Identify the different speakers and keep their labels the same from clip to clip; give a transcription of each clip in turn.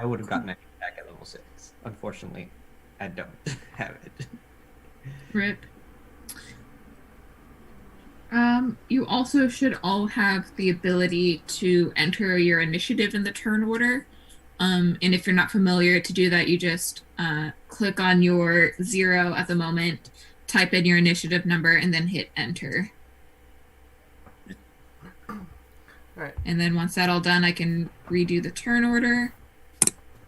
Speaker 1: I would have gotten it back at level 6. Unfortunately, I don't have it.
Speaker 2: Rip. You also should all have the ability to enter your initiative in the turn order. And if you're not familiar, to do that, you just click on your 0 at the moment, type in your initiative number, and then hit enter.
Speaker 3: All right.
Speaker 2: And then once that's all done, I can redo the turn order.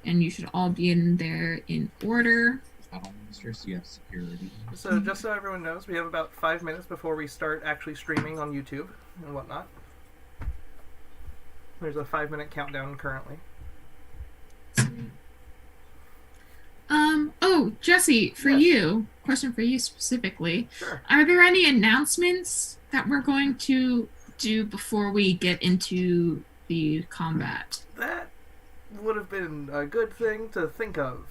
Speaker 2: And you should all be in there in order.
Speaker 4: Battle monsters, you have security.
Speaker 3: So just so everyone knows, we have about 5 minutes before we start actually streaming on YouTube and whatnot. There's a 5-minute countdown currently.
Speaker 2: Oh, Jesse, for you, question for you specifically.
Speaker 3: Sure.
Speaker 2: Are there any announcements that we're going to do before we get into the combat?
Speaker 3: That would have been a good thing to think of.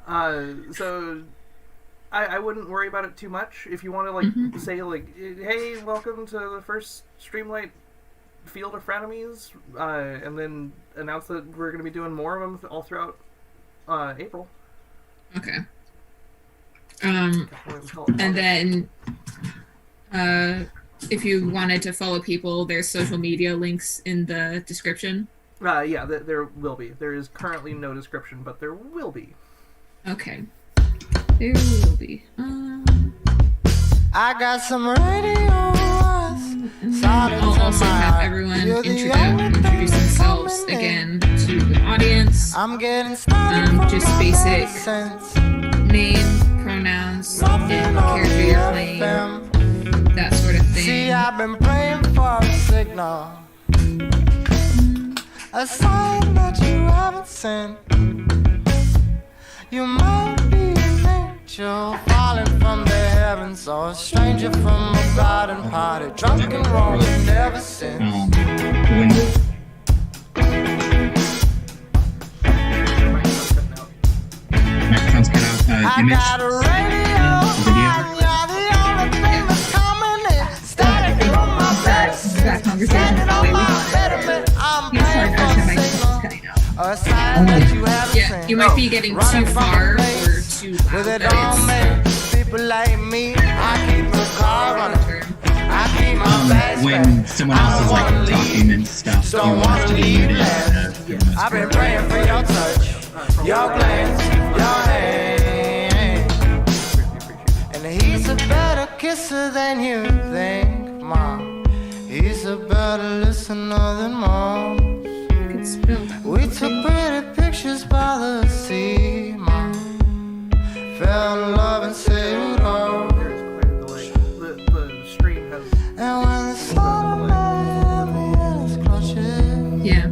Speaker 3: So I wouldn't worry about it too much. If you want to say hey, welcome to the first Streamlight Field of Frenemies, and then announce that we're going to be doing more of them all throughout April.
Speaker 2: Okay. And then if you wanted to follow people, there's social media links in the description.
Speaker 3: Yeah, there will be. There is currently no description, but there will be.
Speaker 2: Okay. There will be.
Speaker 5: I got some radio.
Speaker 2: I'll also have everyone introduce themselves again to the audience.
Speaker 5: I'm getting
Speaker 2: just basic name, pronouns, and character you're playing, that sort of thing.
Speaker 5: See, I've been praying for a signal, a sign that you haven't sent. You might be an angel falling from the heavens, or a stranger from a garden party, drunk and rolling ever since.
Speaker 4: Microphone's cut out. Image.
Speaker 5: I got a radio,
Speaker 4: Video.
Speaker 5: and you're the only thing that's coming in. Static on my bed, standing on my bed, I'm paying for a signal, or a sign that you haven't
Speaker 2: Yeah,
Speaker 5: seen.
Speaker 2: you might be getting too far or too
Speaker 5: With
Speaker 2: loud.
Speaker 5: it all made people like me, I keep my car running, I keep my bags
Speaker 4: When
Speaker 5: packed.
Speaker 4: someone else is like talking and stuff, you
Speaker 5: Don't
Speaker 4: want
Speaker 5: wanna
Speaker 4: to be
Speaker 5: leave
Speaker 4: muted.
Speaker 5: that. I've been praying for your touch, your glance, your hand. And he's a better kisser than you think, Mom. He's a better listener than Mom. We took pretty pictures by the sea, Mom. Fell in love and sailed home.
Speaker 3: There's quite a delay. The stream has...
Speaker 5: And when the sun of man had me in his clutches,
Speaker 2: Yeah.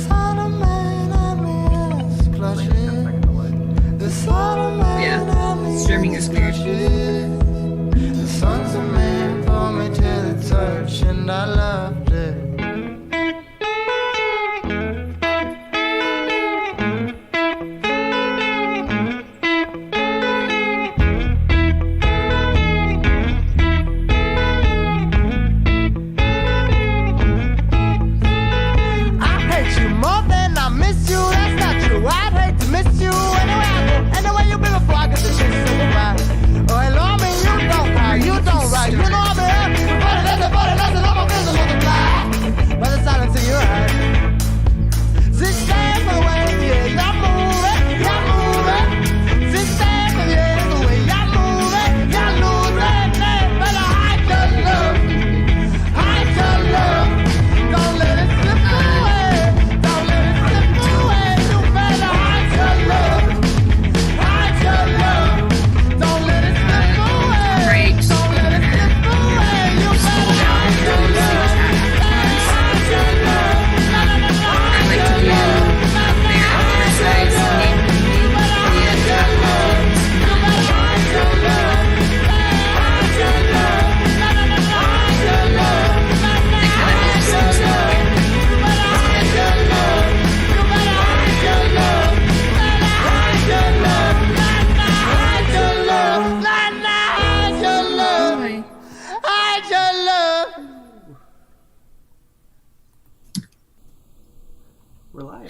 Speaker 5: sun of man had me in his clutches, the sun of man
Speaker 2: Yeah.
Speaker 5: had me
Speaker 2: Streaming
Speaker 5: in his
Speaker 2: is weird.
Speaker 5: clutches. The sons of man pulled me to the touch, and I loved it. I hate you more than I miss you. That's not true. I'd hate to miss you anywhere I go. Anywhere you been before I get the shit so right. Oh, hello, I mean, you don't cry, you don't write. You know I've been happy, but that's I'm a visible.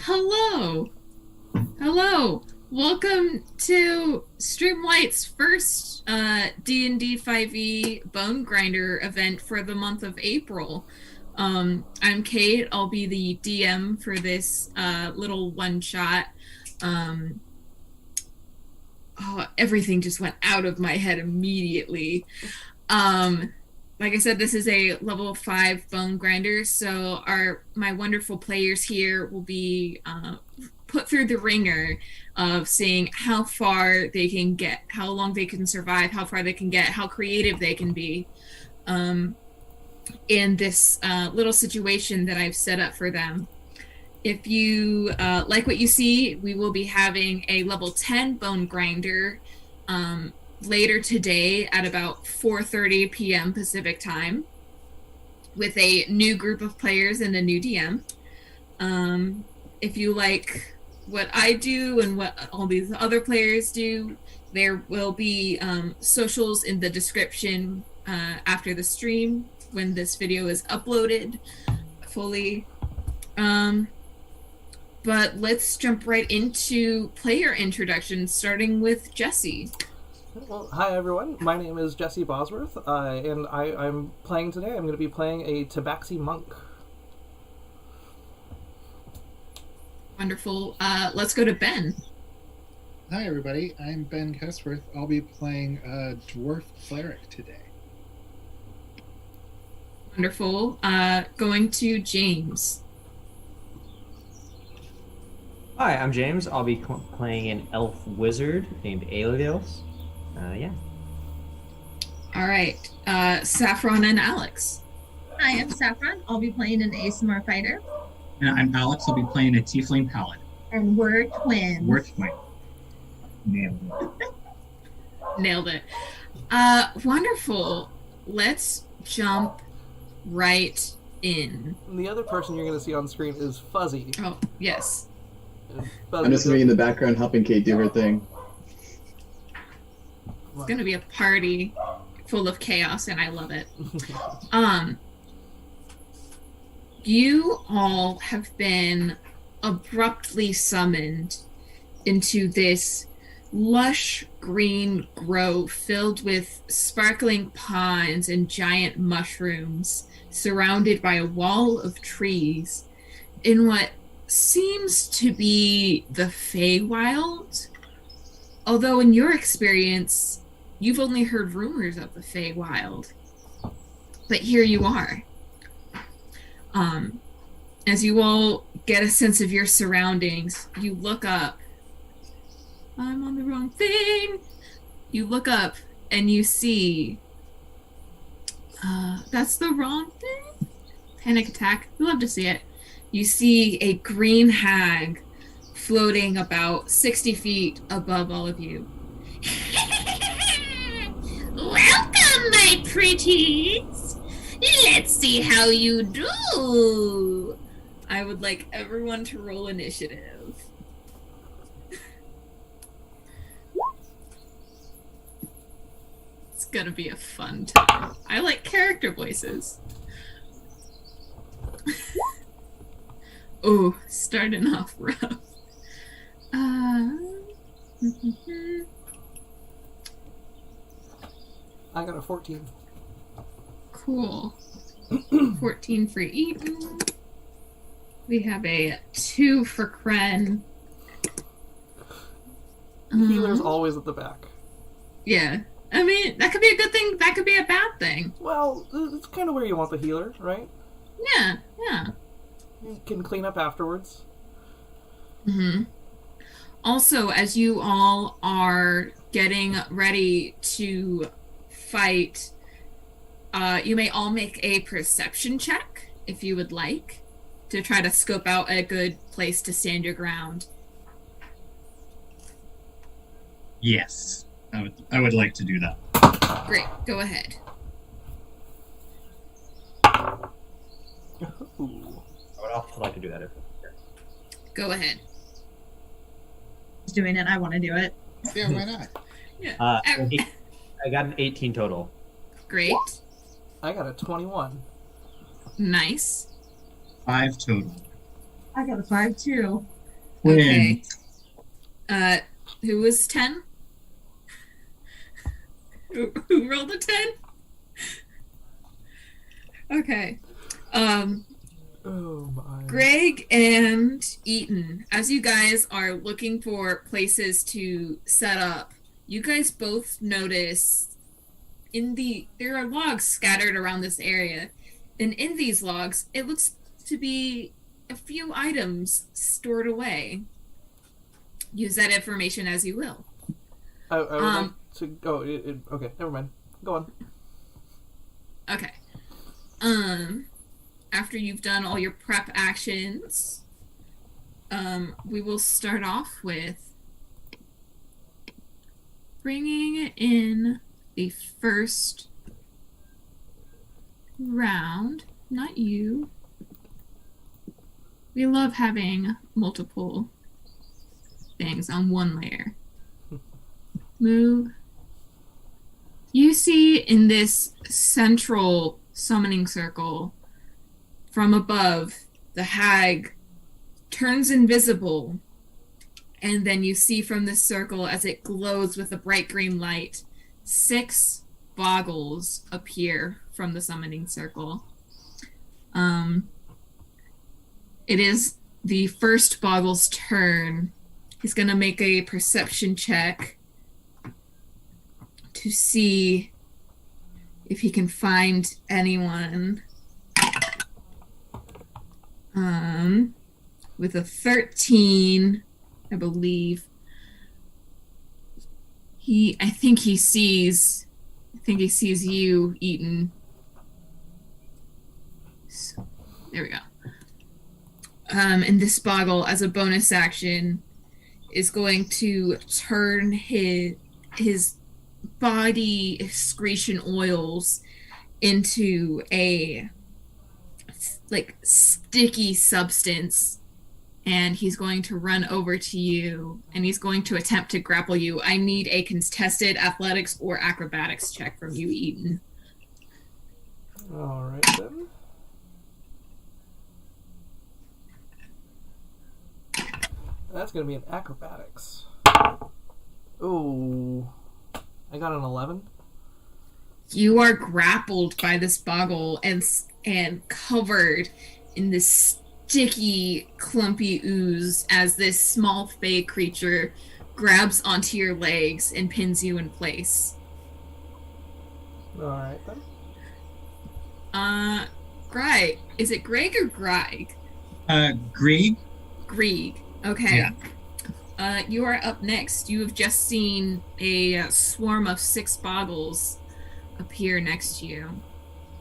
Speaker 2: Hello! Hello! Welcome to Streamlight's first D&D 5e Bone Grinder event for the month of April. I'm Kate. I'll be the DM for this little one-shot. Everything just went out of my head immediately. Like I said, this is a level 5 bone grinder, so my wonderful players here will be put through the ringer of seeing how far they can get, how long they can survive, how far they can get, how creative they can be in this little situation that I've set up for them. If you like what you see, we will be having a level 10 bone grinder later today at about 4:30 p.m. Pacific time with a new group of players and a new DM. If you like what I do and what all these other players do, there will be socials in the description after the stream when this video is uploaded fully. But let's jump right into player introductions, starting with Jesse.
Speaker 3: Well, hi everyone. My name is Jesse Bosworth, and I'm playing today. I'm going to be playing a Tabaxi monk.
Speaker 2: Wonderful. Let's go to Ben.
Speaker 6: Hi everybody, I'm Ben Cusworth. I'll be playing a dwarf cleric today.
Speaker 2: Wonderful. Going to James.
Speaker 1: Hi, I'm James. I'll be playing an elf wizard named LvL. Yeah.
Speaker 2: All right. Saffron and Alex.
Speaker 7: Hi, I'm Saffron. I'll be playing an ASMR fighter.
Speaker 4: And I'm Alex. I'll be playing a tiefling paladin.
Speaker 7: And we're twins.
Speaker 4: We're twins. Nailed it.
Speaker 2: Nailed it. Wonderful. Let's jump right in.
Speaker 3: And the other person you're going to see on screen is Fuzzy.
Speaker 2: Oh, yes.
Speaker 3: Fuzzy
Speaker 8: I'm just going to be in the background helping Kate do her thing.
Speaker 2: It's going to be a party full of chaos, and I love it. You all have been abruptly summoned into this lush green grove filled with sparkling ponds and giant mushrooms, surrounded by a wall of trees in what seems to be the Feywild. Although in your experience, you've only heard rumors of the Feywild. But here you are. As you all get a sense of your surroundings, you look up. I'm on the wrong thing. You look up and you see. That's the wrong thing. Panic attack. You love to see it. You see a green hag floating about 60 feet above all of you. Welcome, my pretties. Let's see how you do. I would like everyone to roll initiative. It's gonna be a fun time. I like character voices. Oh, starting off rough.
Speaker 3: I got a 14.
Speaker 2: Cool. 14 for Eaton. We have a 2 for Kren.
Speaker 3: Healer's always at the back.
Speaker 2: Yeah. I mean, that could be a good thing, that could be a bad thing.
Speaker 3: Well, it's kind of where you want the healer, right?
Speaker 2: Yeah, yeah.
Speaker 3: You can clean up afterwards.
Speaker 2: Mm-hmm. Also, as you all are getting ready to fight, you may all make a perception check, if you would like, to try to scope out a good place to stand your ground.
Speaker 4: Yes. I would like to do that.
Speaker 2: Great, go ahead.
Speaker 3: Ooh.
Speaker 1: I would also like to do that if
Speaker 2: Go ahead.
Speaker 7: He's doing it. I want to do it.
Speaker 6: Yeah, why not?
Speaker 2: Yeah.
Speaker 1: I got an 18 total.
Speaker 2: Great.
Speaker 3: I got a 21.
Speaker 2: Nice.
Speaker 4: 5 total.
Speaker 7: I got a 5 too.
Speaker 2: Okay. Who was 10? Who rolled a 10? Okay.
Speaker 3: Oh my.
Speaker 2: Greg and Eaton, as you guys are looking for places to set up, you guys both notice there are logs scattered around this area, and in these logs, it looks to be a few items stored away. Use that information as you will.
Speaker 3: I would like to. Oh, okay. Never mind. Go on.
Speaker 2: Okay. After you've done all your prep actions, we will start off with bringing in the first round. Not you. We love having multiple things on one layer. Move. You see in this central summoning circle, from above, the hag turns invisible, and then you see from this circle, as it glows with a bright green light, 6 boggles appear from the summoning circle. It is the first boggle's turn. He's going to make a perception check to see if he can find anyone. With a 13, I believe. I think he sees you, Eaton. So, there we go. And this boggle, as a bonus action, is going to turn his body excretion oils into a sticky substance, and he's going to run over to you, and he's going to attempt to grapple you. I need a contested athletics or acrobatics check from you, Eaton.
Speaker 3: All right then. That's gonna be an acrobatics. Ooh, I got an 11.
Speaker 2: You are grappled by this boggle and covered in this sticky, clumpy ooze as this small fey creature grabs onto your legs and pins you in place.
Speaker 3: All right then.
Speaker 2: Greg. Is it Greg or Greg?
Speaker 4: Greg.
Speaker 2: Greg. Okay.
Speaker 4: Yeah.
Speaker 2: You are up next. You have just seen a swarm of 6 boggles appear next to you.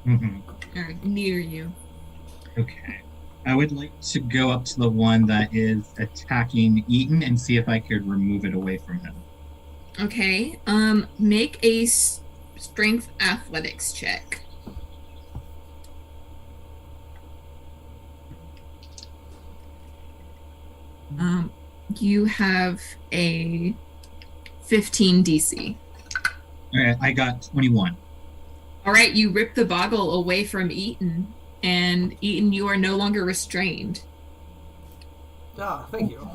Speaker 4: Mm-hmm.
Speaker 2: Or near you.
Speaker 4: Okay. I would like to go up to the one that is attacking Eaton and see if I could remove it away from him.
Speaker 2: Okay. Make a strength athletics check. You have a 15 DC.
Speaker 4: Alright, I got 21.
Speaker 2: Alright, you rip the boggle away from Eaton, and Eaton, you are no longer restrained.
Speaker 3: Ah, thank you.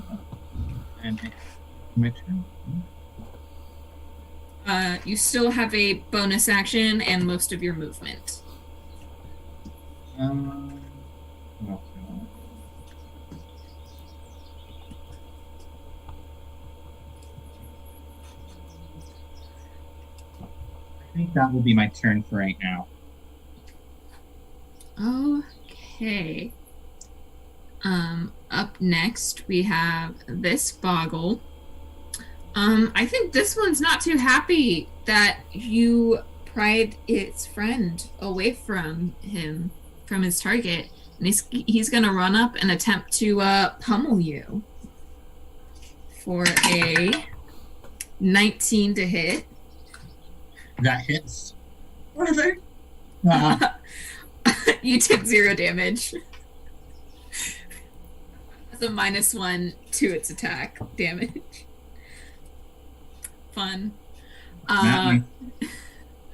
Speaker 4: And make sure.
Speaker 2: You still have a bonus action and most of your movement.
Speaker 4: Okay. I think that will be my turn for right now.
Speaker 2: Okay. Up next we have this boggle. I think this one's not too happy that you pried its friend away from him, from his target, and he's gonna run up and attempt to pummel you for a 19 to hit.
Speaker 4: That hits.
Speaker 7: Brother.
Speaker 2: You took 0 damage. That's a -1 to its attack damage. Fun. That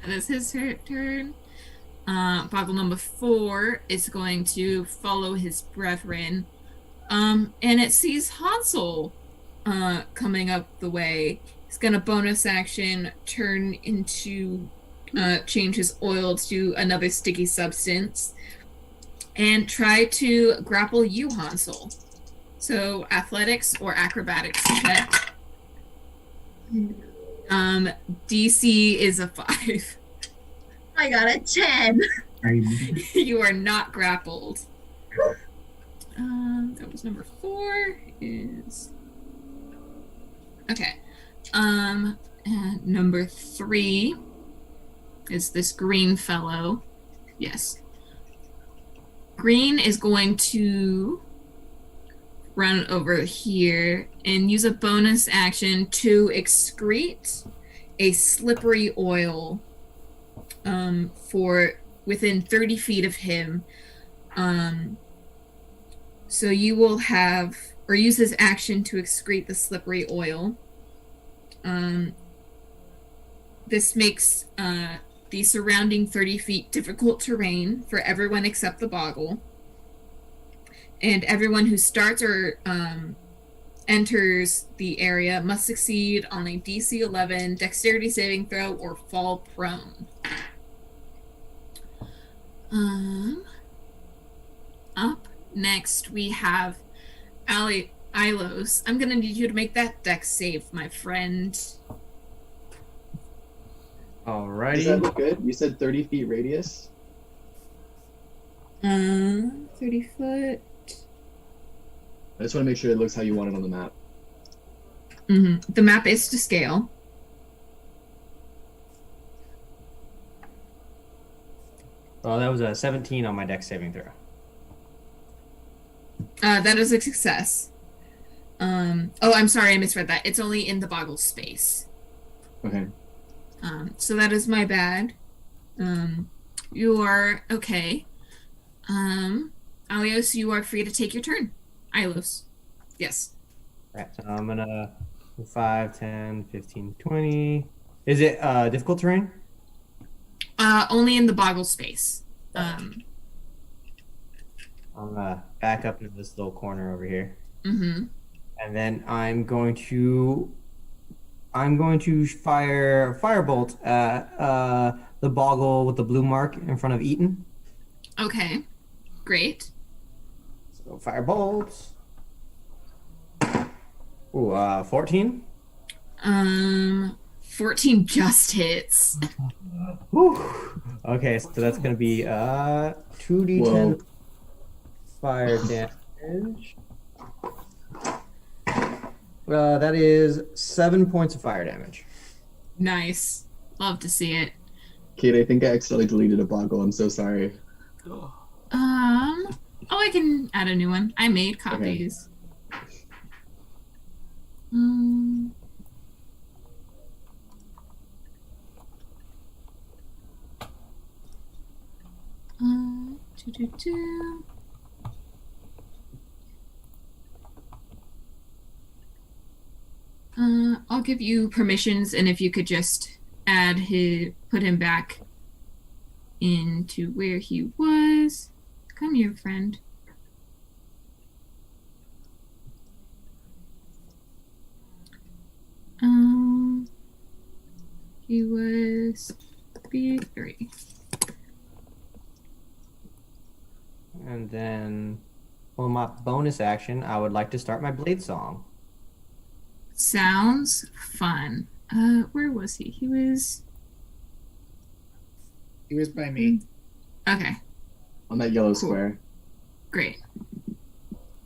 Speaker 2: is his turn. Boggle number 4 is going to follow his brethren And it sees Hansel coming up the way. He's gonna bonus action turn into change his oil to another sticky substance and try to grapple you, Hansel. So athletics or acrobatics check. DC is a 5.
Speaker 7: I got a 10.
Speaker 2: You are not grappled. That was number 4. Is okay. And number 3 is this green fellow. Yes. Green is going to run over here and use a bonus action to excrete a slippery oil for within 30 feet of him. So you will have, or use his action to excrete the slippery oil. This makes the surrounding 30 feet difficult terrain for everyone except the boggle. And everyone who starts or enters the area must succeed on a DC 11 dexterity saving throw or fall prone. Up next we have Ilos. I'm gonna need you to make that dex save, my friend.
Speaker 1: Alrighty.
Speaker 8: Does that look good? You said 30 feet radius?
Speaker 2: 30 foot.
Speaker 8: I just want to make sure it looks how you want it on the map.
Speaker 2: Mm-hmm. The map is to scale.
Speaker 1: Well, that was a 17 on my dex saving throw.
Speaker 2: That is a success. Oh, I'm sorry, I misread that. It's only in the boggle space.
Speaker 8: Okay.
Speaker 2: So that is my bad. You are okay. Alios, you are free to take your turn. Ilos. Yes.
Speaker 1: Right, so I'm gonna 5, 10, 15, 20. Is it difficult terrain?
Speaker 2: Only in the boggle space.
Speaker 1: I'm gonna back up into this little corner over here.
Speaker 2: Mm-hmm.
Speaker 1: And then I'm going to fire firebolt at the boggle with the blue mark in front of Eaton.
Speaker 2: Okay. Great.
Speaker 1: So firebolt. Ooh, 14.
Speaker 2: 14 just hits.
Speaker 1: Whew. Okay, so that's gonna be 2d10
Speaker 8: Whoa.
Speaker 1: fire damage. That is 7 points of fire damage.
Speaker 2: Nice. Love to see it.
Speaker 8: Kate, I think I accidentally deleted a boggle. I'm so sorry.
Speaker 2: Oh, I can add a new one. I made copies. I'll give you permissions, and if you could just put him back into where he was. Come here, friend. He was B3.
Speaker 1: And then, for my bonus action, I would like to start my blade song.
Speaker 2: Sounds fun. Where was he? He was
Speaker 6: by me.
Speaker 2: okay.
Speaker 8: On that yellow square.
Speaker 2: Great.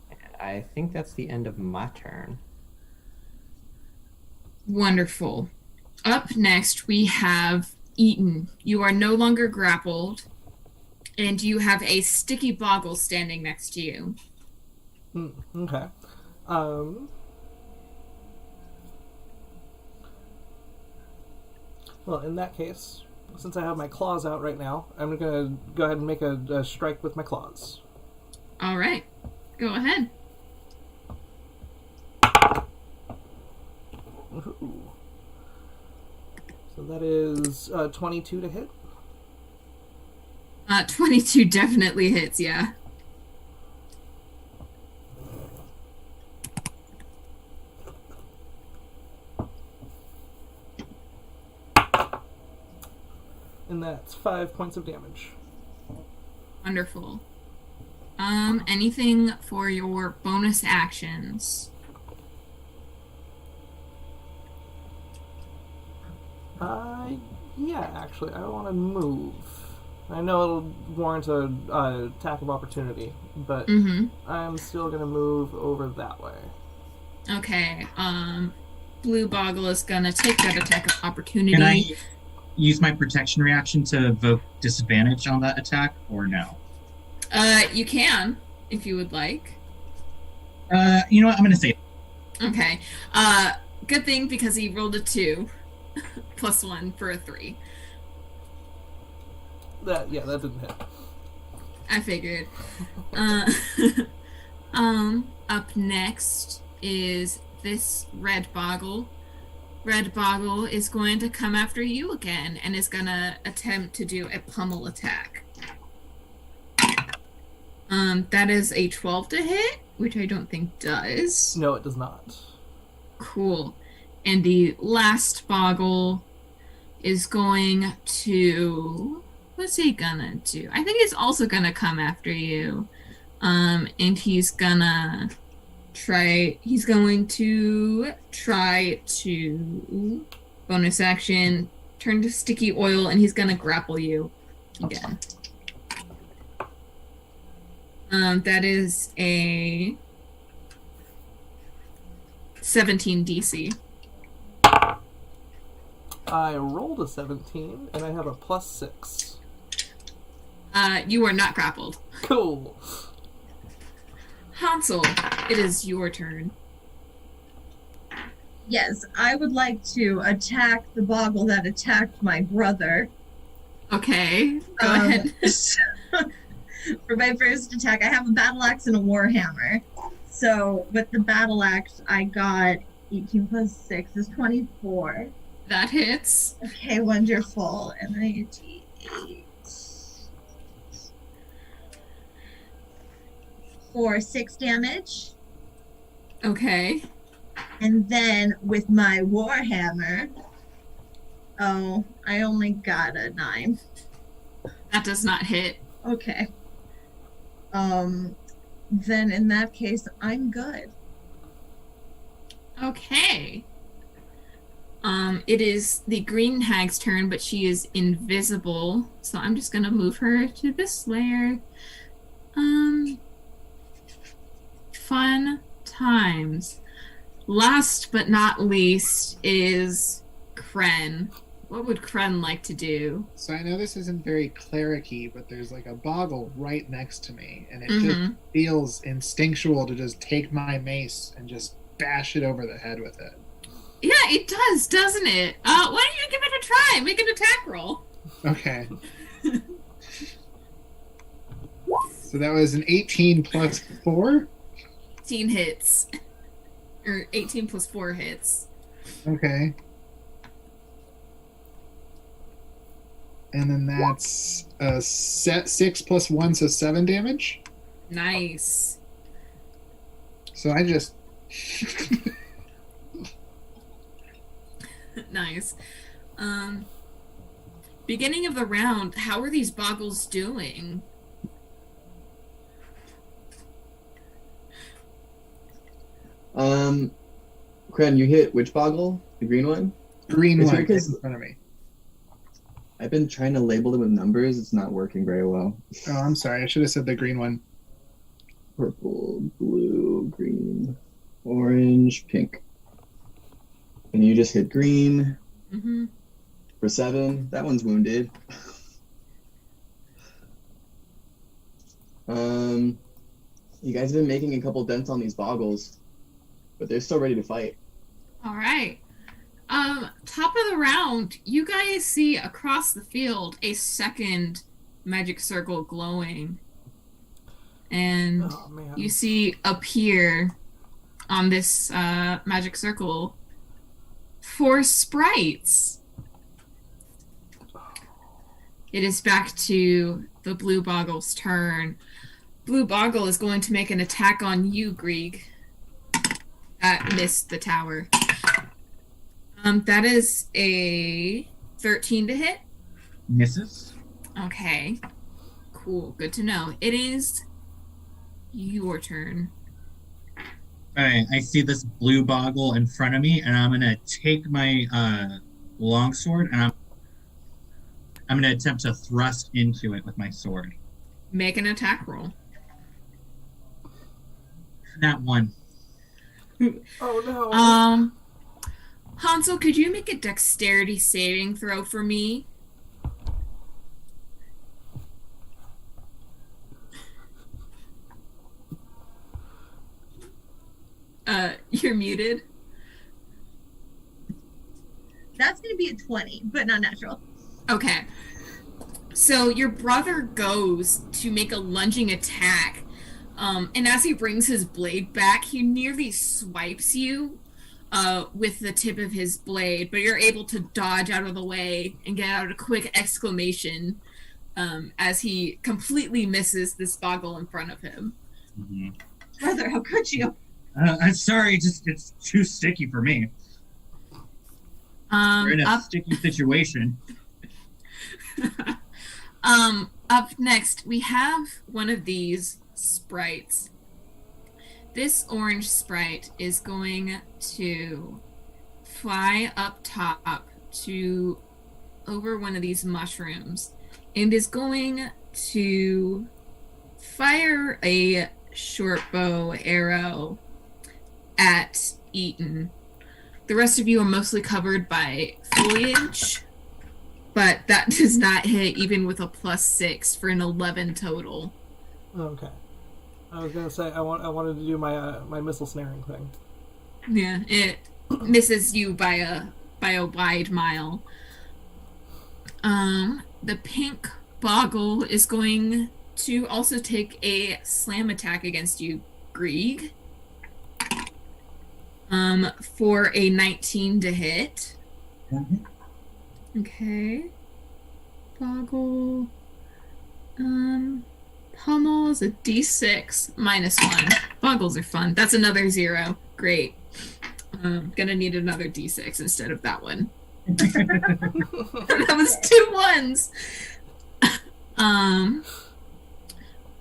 Speaker 1: And I think that's the end of my turn.
Speaker 2: Wonderful. Up next, we have Eaton. You are no longer grappled, and you have a sticky boggle standing next to you.
Speaker 3: Okay. Well, in that case, since I have my claws out right now, I'm gonna go ahead and make a strike with my claws.
Speaker 2: All right. Go ahead.
Speaker 3: Ooh. So that is 22 to hit.
Speaker 2: 22 definitely hits, yeah.
Speaker 3: And that's 5 points of damage.
Speaker 2: Wonderful. Anything for your bonus actions?
Speaker 3: Yeah, actually, I want to move. I know it'll warrant a attack of opportunity, but I'm still gonna move over that way.
Speaker 2: Okay. Blue Boggle is gonna take that attack of opportunity.
Speaker 4: Can I use my protection reaction to evoke disadvantage on that attack, or no?
Speaker 2: You can, if you would like.
Speaker 4: You know what? I'm gonna say.
Speaker 2: Okay. Good thing because he rolled a 2 plus 1 for a 3.
Speaker 3: That didn't hit.
Speaker 2: I figured. Up next is this Red Boggle. Red Boggle is going to come after you again and is gonna attempt to do a pummel attack. That is a 12 to hit, which I don't think does.
Speaker 3: No, it does not.
Speaker 2: Cool. And the last Boggle is going to... What's he gonna do? I think he's also gonna come after you. And he's going to try to bonus action, turn to sticky oil, and he's gonna grapple you again. That is a 17 DC.
Speaker 3: I rolled a 17, and I have a +6.
Speaker 2: You are not grappled.
Speaker 3: Cool.
Speaker 2: Hansel, it is your turn.
Speaker 7: Yes, I would like to attack the Boggle that attacked my brother.
Speaker 2: Okay, go ahead.
Speaker 7: For my first attack, I have a battle axe and a warhammer. So with the battle axe, I got 18 plus 6 is 24.
Speaker 2: That hits.
Speaker 7: Okay, wonderful. And then I get 8 for 6 damage.
Speaker 2: Okay.
Speaker 7: And then with my warhammer, oh, I only got a 9.
Speaker 2: That does not hit.
Speaker 7: Okay. Then in that case, I'm good.
Speaker 2: Okay. It is the green hag's turn, but she is invisible, so I'm just gonna move her to this layer. Fun times. Last but not least is Kren. What would Kren like to do?
Speaker 6: So I know this isn't very cleric-y, but there's like a Boggle right next to me, and it just feels instinctual to just take my mace and just bash it over the head with it.
Speaker 2: Yeah, it does, doesn't it? Why don't you give it a try? Make an attack roll.
Speaker 6: Okay. So that was an 18 plus 4?
Speaker 2: 18 hits. Or 18 plus 4 hits.
Speaker 6: Okay. And then that's 6 plus 1, so 7 damage.
Speaker 2: Nice.
Speaker 6: So I just...
Speaker 2: Nice. Beginning of the round, how are these Boggles doing?
Speaker 8: Kren, you hit which Boggle? The green one?
Speaker 6: Green
Speaker 8: It's
Speaker 6: one
Speaker 8: because
Speaker 6: in front of me.
Speaker 8: I've been trying to label them with numbers. It's not working very well.
Speaker 6: Oh, I'm sorry. I should have said the green one.
Speaker 8: Purple, blue, green, orange, pink. And you just hit green for 7. That one's wounded. You guys have been making a couple dents on these Boggles, but they're still ready to fight.
Speaker 2: All right. Top of the round, you guys see across the field a second magic circle glowing. And you see appear on this magic circle 4 sprites. It is back to the Blue Boggle's turn. Blue Boggle is going to make an attack on you, Grieg. That missed the tower. That is a 13 to hit.
Speaker 4: Misses.
Speaker 2: Okay. Cool. Good to know. It is your turn.
Speaker 4: All right, I see this blue boggle in front of me, and I'm gonna take my longsword, and I'm gonna attempt to thrust into it with my sword.
Speaker 2: Make an attack roll.
Speaker 4: That one.
Speaker 3: Oh no.
Speaker 2: Hansel, could you make a dexterity saving throw for me? You're muted.
Speaker 7: That's going to be a 20, but not natural.
Speaker 2: Okay. So your brother goes to make a lunging attack, and as he brings his blade back, he nearly swipes you with the tip of his blade, but you're able to dodge out of the way and get out a quick exclamation as he completely misses this boggle in front of him.
Speaker 4: Mm-hmm.
Speaker 7: Brother, how could you?
Speaker 4: I'm sorry, it's too sticky for me. We're in a sticky situation.
Speaker 2: Up next, we have one of these sprites. This orange sprite is going to fly up top to over one of these mushrooms and is going to fire a short bow arrow at Eaton. The rest of you are mostly covered by foliage, but that does not hit even with a +6 for an 11 total.
Speaker 3: Okay. I was gonna say I wanted to do my missile snaring thing.
Speaker 2: Yeah, it misses you by a wide mile. The pink boggle is going to also take a slam attack against you, Grieg. For a 19 to hit.
Speaker 4: Mm-hmm.
Speaker 2: Okay. Boggle. Pummel is a d6 -1. Boggles are fun. That's another 0. Great. Gonna need another d6 instead of that one. That was 2 1s.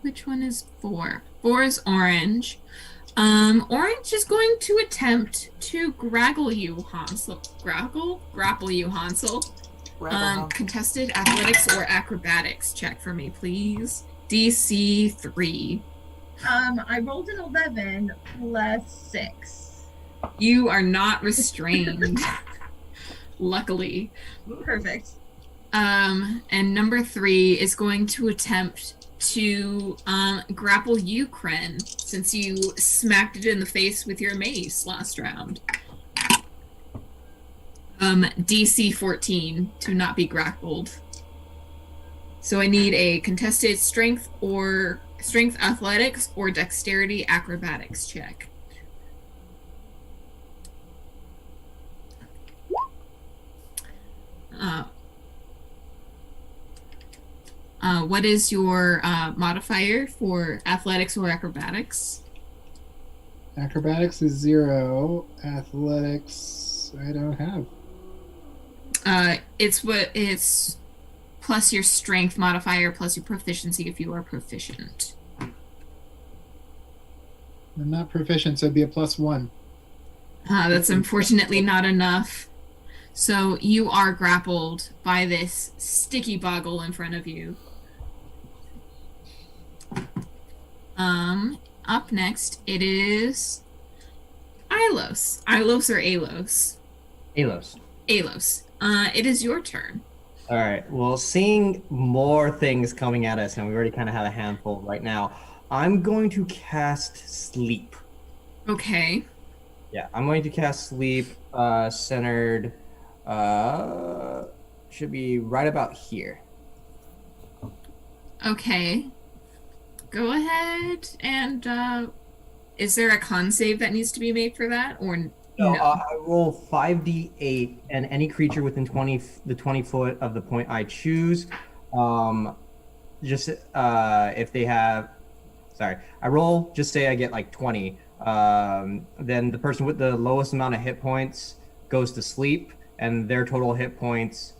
Speaker 2: Which one is 4? 4 is orange. Orange is going to attempt to grapple you, Hansel. Grapple you, Hansel. Contested athletics or acrobatics check for me, please. DC 3.
Speaker 7: I rolled an 11 +6.
Speaker 2: You are not restrained. Luckily.
Speaker 7: Perfect.
Speaker 2: And number 3 is going to attempt to grapple you, Kren, since you smacked it in the face with your mace last round. DC 14 to not be grappled. So I need a contested strength athletics or dexterity acrobatics check. What is your modifier for athletics or acrobatics?
Speaker 6: Acrobatics is 0. Athletics, I don't have.
Speaker 2: It's plus your strength modifier plus your proficiency if you are proficient.
Speaker 6: I'm not proficient, so it'd be a +1.
Speaker 2: That's unfortunately not enough. So you are grappled by this sticky boggle in front of you. Up next, it is Ilos. Ilos or Alos?
Speaker 1: Alos.
Speaker 2: Alos. It is your turn.
Speaker 1: All right. Well, seeing more things coming at us, and we already kind of have a handful right now, I'm going to cast Sleep.
Speaker 2: Okay.
Speaker 1: Yeah, I'm going to cast Sleep, centered, should be right about here.
Speaker 2: Okay. Go ahead and, is there a con save that needs to be made for that, or no?
Speaker 1: I roll 5d8, and any creature within 20 foot of the point I choose, if they have, I roll, just say I get like 20, then the person with the lowest amount of hit points goes to sleep, and their total hit points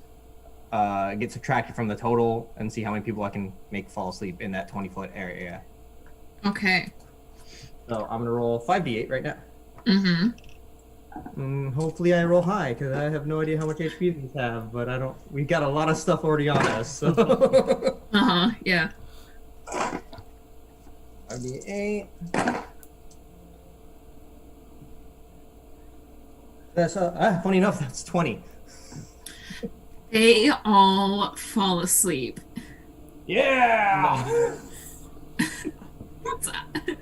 Speaker 1: get subtracted from the total and see how many people I can make fall asleep in that 20-foot area.
Speaker 2: Okay.
Speaker 1: So I'm gonna roll 5d8 right now. Hopefully I roll high because I have no idea how much HP these have, but I don't. We've got a lot of stuff already on us. So.
Speaker 2: Yeah.
Speaker 1: 5d8. That's funny enough. That's 20.
Speaker 2: They all fall asleep.
Speaker 1: Yeah.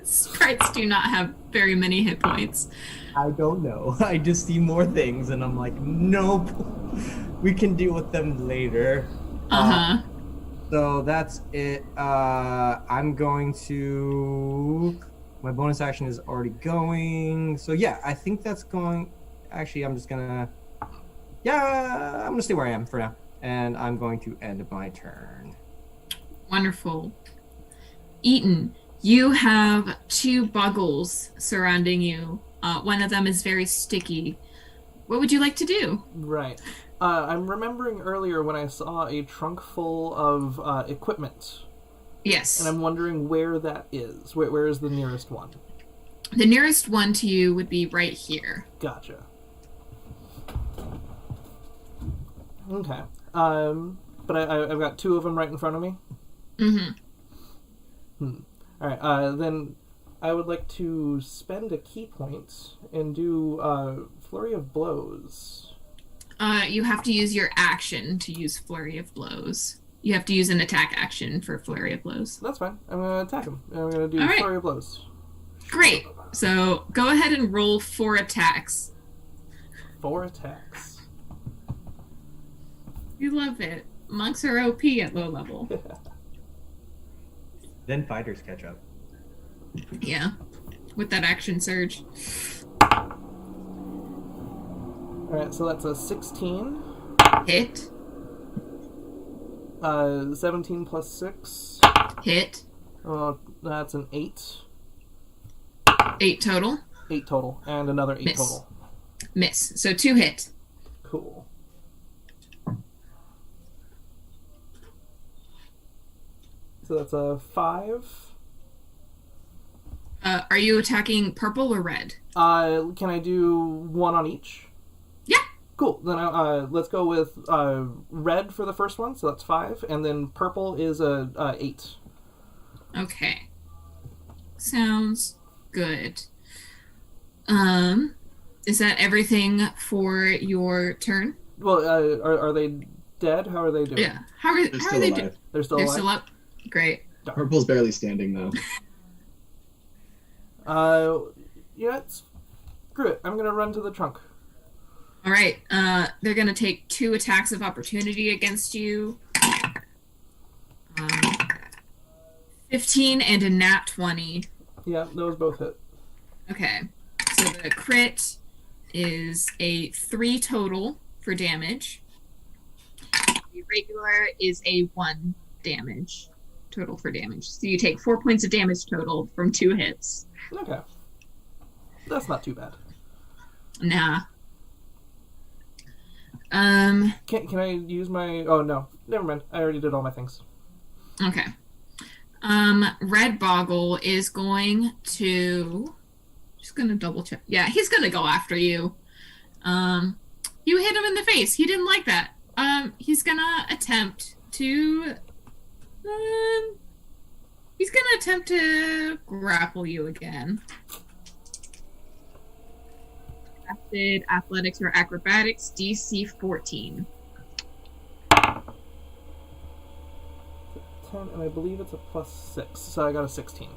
Speaker 2: Sprites do not have very many hit points.
Speaker 1: I don't know. I just see more things, and I'm like, nope. We can deal with them later. So that's it. I'm going to. My bonus action is already going. So yeah, I think that's going. Actually, I'm just gonna. Yeah, I'm gonna stay where I am for now, and I'm going to end my turn.
Speaker 2: Wonderful. Eaton, you have 2 boggles surrounding you. One of them is very sticky. What would you like to do?
Speaker 3: Right. I'm remembering earlier when I saw a trunk full of equipment.
Speaker 2: Yes.
Speaker 3: And I'm wondering where that is. Where is the nearest one?
Speaker 2: The nearest one to you would be right here.
Speaker 3: Gotcha. Okay. But I've got 2 of them right in front of me? Alright, then I would like to spend a key point and do Flurry of Blows.
Speaker 2: You have to use your action to use Flurry of Blows. You have to use an attack action for Flurry of Blows.
Speaker 3: That's fine. I'm going to attack him. I'm going to do Flurry of Blows.
Speaker 2: Great. So go ahead and roll 4 attacks.
Speaker 3: 4 attacks.
Speaker 2: You love it. Monks are OP at low level.
Speaker 1: Then fighters catch up.
Speaker 2: Yeah. With that action surge.
Speaker 3: Alright, so that's a 16.
Speaker 2: Hit.
Speaker 3: 17 plus 6.
Speaker 2: Hit.
Speaker 3: That's an 8.
Speaker 2: 8 total.
Speaker 3: 8 total. And another 8
Speaker 2: Miss.
Speaker 3: total.
Speaker 2: Miss. So 2 hit.
Speaker 3: Cool. So that's a 5.
Speaker 2: Are you attacking purple or red?
Speaker 3: Can I do 1 on each?
Speaker 2: Yeah.
Speaker 3: Cool. Then let's go with red for the first one, so that's 5, and then purple is a 8.
Speaker 2: Okay. Sounds good. Is that everything for your turn?
Speaker 3: Well, are they dead? How are they doing?
Speaker 2: Yeah. How are they doing?
Speaker 3: They're still
Speaker 2: They're
Speaker 3: alive?
Speaker 2: still up? Great.
Speaker 8: Purple's barely standing though.
Speaker 3: Yeah, screw it. I'm gonna run to the trunk.
Speaker 2: All right. They're gonna take 2 attacks of opportunity against you. 15 and a nat 20.
Speaker 3: Yeah, those both hit.
Speaker 2: Okay. So the crit is a 3 total for damage. The regular is a 1 damage total for damage. So you take 4 points of damage total from 2 hits.
Speaker 3: Okay. That's not too bad.
Speaker 2: Nah.
Speaker 3: Can I use my... Oh, no. Never mind. I already did all my things.
Speaker 2: Okay. Red Boggle is going to... Just gonna double check. Yeah, he's gonna go after you. You hit him in the face. He didn't like that. He's gonna attempt to... he's gonna attempt to grapple you again. Crafted athletics or acrobatics, DC 14.
Speaker 3: 10, and I believe it's a plus 6, so I got a 16.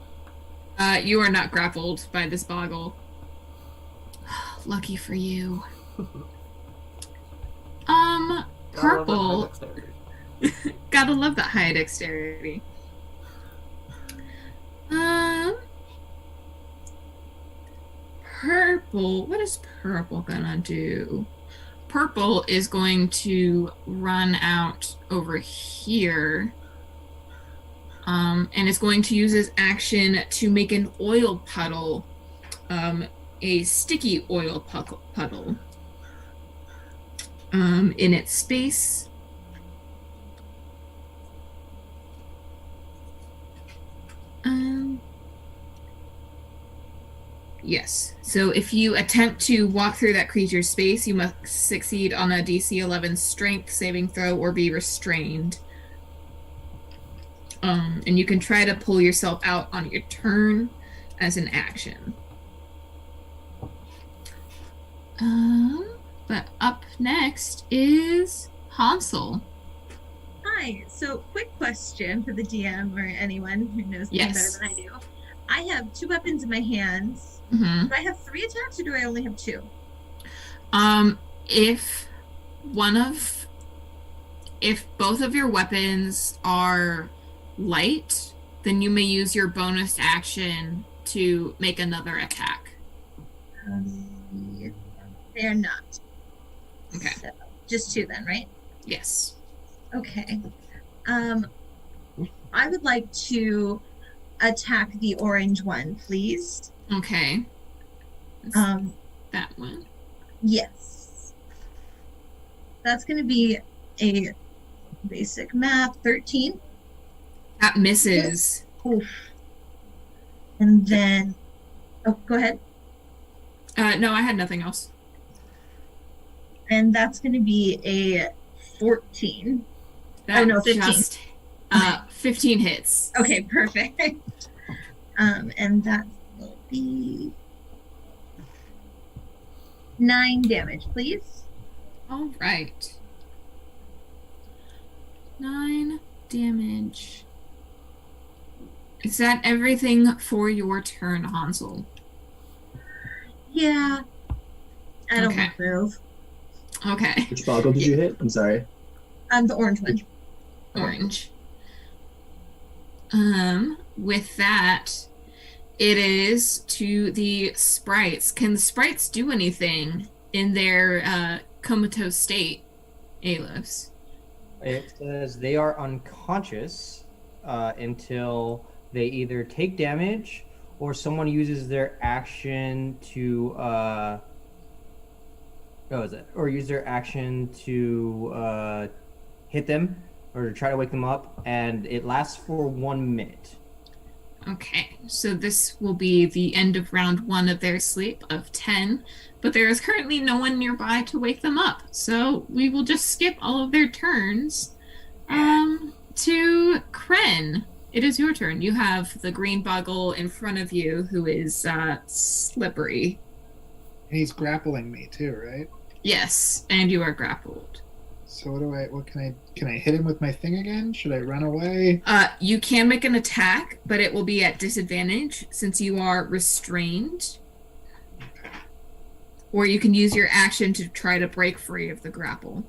Speaker 2: You are not grappled by this boggle. Lucky for you. Purple. Gotta love that high dexterity. Purple. What is purple gonna do? Purple is going to run out over here. And is going to use his action to make an oil puddle. A sticky oil puddle. In its space. Yes. So if you attempt to walk through that creature's space, you must succeed on a DC 11 strength saving throw or be restrained. And you can try to pull yourself out on your turn as an action. But up next is Hansel.
Speaker 7: Hi. So, quick question for the DM or anyone who knows me better than I do. I have 2 weapons in my hands.
Speaker 2: Mm-hmm.
Speaker 7: Do I have 3 attacks or do I only have 2?
Speaker 2: If both of your weapons are light, then you may use your bonus action to make another attack.
Speaker 7: They are not.
Speaker 2: Okay.
Speaker 7: So, just 2 then, right?
Speaker 2: Yes.
Speaker 7: Okay. I would like to attack the orange one, please.
Speaker 2: Okay. That one.
Speaker 7: Yes. That's going to be a basic math 13.
Speaker 2: That misses.
Speaker 7: Oof. And then, oh, go ahead.
Speaker 2: No, I had nothing else.
Speaker 7: And that's going to be a 14.
Speaker 2: That
Speaker 7: 15.
Speaker 2: Just, 15 hits.
Speaker 7: Okay, perfect. And that will be 9 damage, please.
Speaker 2: All right. 9 damage. Is that everything for your turn, Hansel?
Speaker 7: Yeah. I don't
Speaker 2: Okay.
Speaker 7: want to move.
Speaker 2: Okay.
Speaker 8: Which boggle did you hit? I'm sorry.
Speaker 7: The orange one.
Speaker 2: Orange. With that, it is to the sprites. Can the sprites do anything in their comatose state, Aleph?
Speaker 1: It says they are unconscious until they either take damage or someone uses their action to use their action to hit them or to try to wake them up, and it lasts for 1 minute.
Speaker 2: Okay, so this will be the end of round 1 of their sleep of 10, but there is currently no one nearby to wake them up, so we will just skip all of their turns. To Kren, it is your turn. You have the green boggle in front of you, who is slippery.
Speaker 6: And he's grappling me too, right?
Speaker 2: Yes, and you are grappled.
Speaker 6: So what can I hit him with my thing again? Should I run away?
Speaker 2: You can make an attack, but it will be at disadvantage since you are restrained. Or you can use your action to try to break free of the grapple.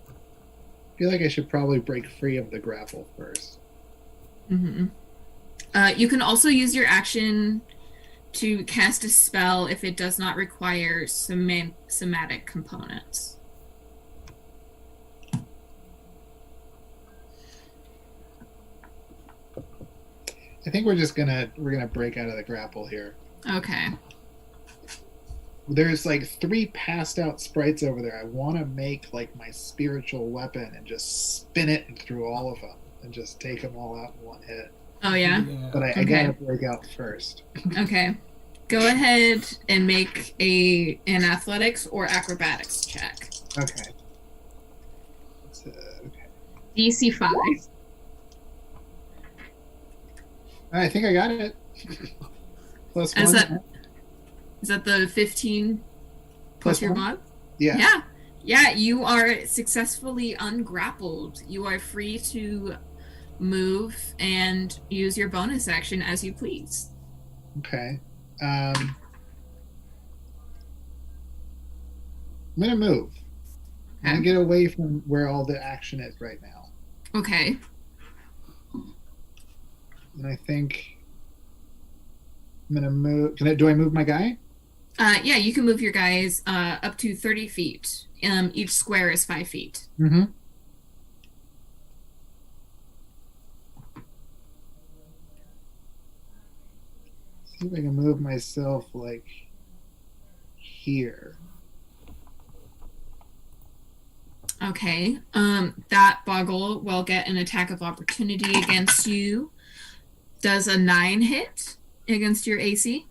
Speaker 6: I feel like I should probably break free of the grapple first.
Speaker 2: Mm-hmm. You can also use your action to cast a spell if it does not require somatic components.
Speaker 6: I think we're gonna break out of the grapple here.
Speaker 2: Okay.
Speaker 6: There's like 3 passed out sprites over there. I want to make like my spiritual weapon and just spin it through all of them and just take them all out in 1 hit.
Speaker 2: Oh yeah?
Speaker 6: But I gotta break out first.
Speaker 2: Okay. Go ahead and make an athletics or acrobatics check.
Speaker 6: Okay.
Speaker 2: DC 5.
Speaker 6: I think I got it. Plus 1.
Speaker 2: Is that the 15 plus your
Speaker 6: 1?
Speaker 2: mod?
Speaker 6: Yeah.
Speaker 2: Yeah, you are successfully ungrappled. You are free to move and use your bonus action as you please.
Speaker 6: Okay. I'm gonna move. I'm gonna get away from where all the action is right now.
Speaker 2: Okay.
Speaker 6: And I think I'm gonna move. Do I move my guy?
Speaker 2: Yeah, you can move your guys up to 30 feet. Each square is 5 feet.
Speaker 6: Mm-hmm. See if I can move myself like here.
Speaker 2: Okay. That boggle will get an attack of opportunity against you. Does a 9 hit against your AC?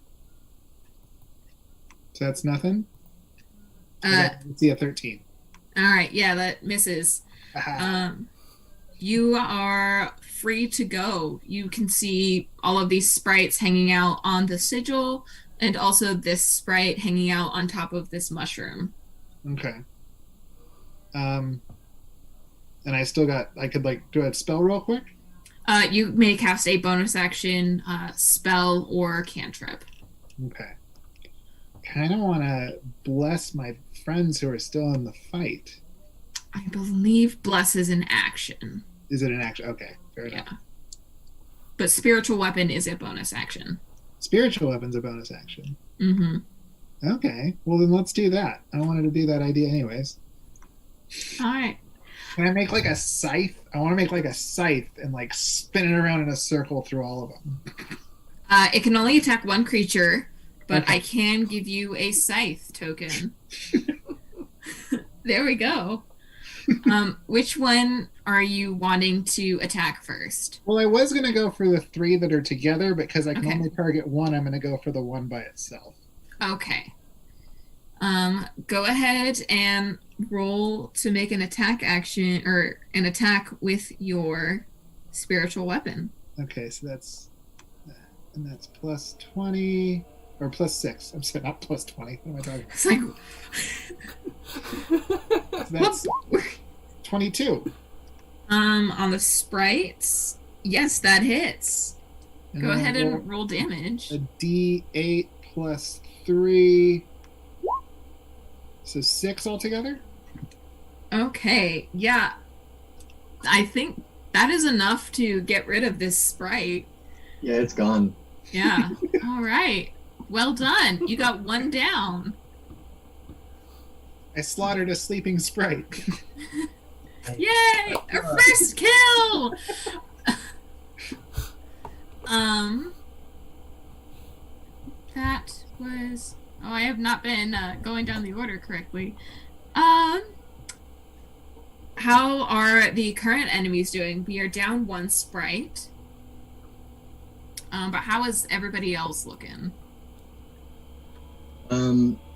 Speaker 6: So that's nothing. See a 13.
Speaker 2: All right. Yeah, that misses. You are free to go. You can see all of these sprites hanging out on the sigil, and also this sprite hanging out on top of this mushroom.
Speaker 6: Okay. And I still got. I could do a spell real quick.
Speaker 2: You may cast a bonus action spell or cantrip.
Speaker 6: Okay. Kind of want to bless my friends who are still in the fight.
Speaker 2: I believe bless is an action.
Speaker 6: Is it an action? Okay, fair enough.
Speaker 2: But spiritual weapon is a bonus action.
Speaker 6: Spiritual weapon's a bonus action.
Speaker 2: Mm-hmm.
Speaker 6: Okay, well then let's do that. I wanted to do that idea anyways.
Speaker 2: All right.
Speaker 6: Can I make a scythe? I want to make a scythe and spin it around in a circle through all of them.
Speaker 2: It can only attack one creature, but
Speaker 6: Okay.
Speaker 2: I can give you a scythe token. There we go. Which one are you wanting to attack first?
Speaker 6: Well, I was going to go for the 3 that are together, but because I can
Speaker 2: Okay.
Speaker 6: only target one, I'm going to go for the one by itself.
Speaker 2: Okay. Go ahead and roll to make an attack action or an attack with your spiritual weapon.
Speaker 6: Okay, so that's plus 20 or plus 6. I'm sorry, not plus 20. What am I talking about?
Speaker 2: It's like
Speaker 6: So that's 22.
Speaker 2: On the sprites, yes, that hits.
Speaker 6: And
Speaker 2: Go
Speaker 6: then
Speaker 2: ahead
Speaker 6: I'll
Speaker 2: and roll damage.
Speaker 6: a D8 plus 3. So 6 altogether?
Speaker 2: Okay, yeah. I think that is enough to get rid of this sprite.
Speaker 8: Yeah, it's gone.
Speaker 2: Yeah. All right. Well done. You got one down.
Speaker 6: I slaughtered a sleeping sprite.
Speaker 2: Yay! Our first kill! That was... Oh, I have not been going down the order correctly. How are the current enemies doing? We are down one sprite. But how is everybody else looking?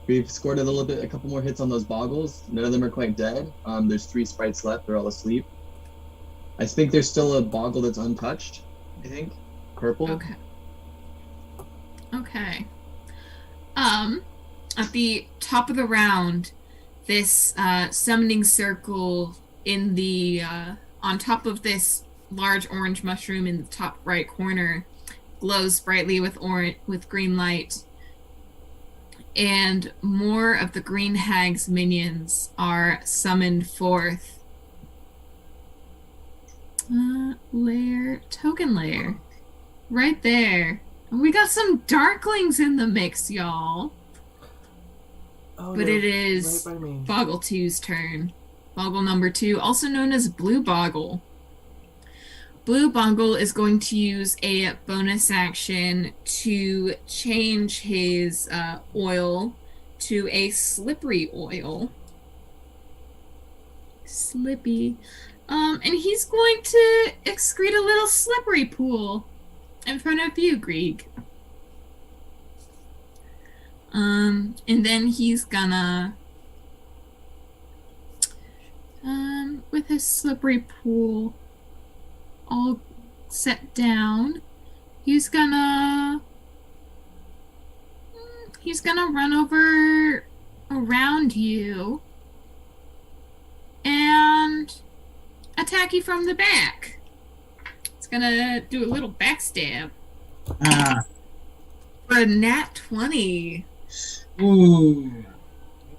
Speaker 8: We've scored a couple more hits on those boggles. None of them are quite dead. There's 3 sprites left. They're all asleep. I think there's still a boggle that's untouched. I think purple.
Speaker 2: Okay. Okay. At the top of the round, this summoning circle in the on top of this large orange mushroom in the top right corner glows brightly with green light, and more of the green hag's minions are summoned forth. Token layer, right there. We got some darklings in the mix, y'all.
Speaker 3: Oh,
Speaker 2: But
Speaker 3: yeah,
Speaker 2: it is
Speaker 3: right by me.
Speaker 2: Boggle 2's turn. Boggle number 2, also known as Blue Boggle. Blue Boggle is going to use a bonus action to change his oil to a slippery oil. Slippy. And he's going to excrete a little slippery pool in front of you, Grieg. And then he's gonna, with his slippery pool all set down, he's gonna run over around you and attack you from the back. It's gonna do a little backstab for a nat 20.
Speaker 4: Ooh.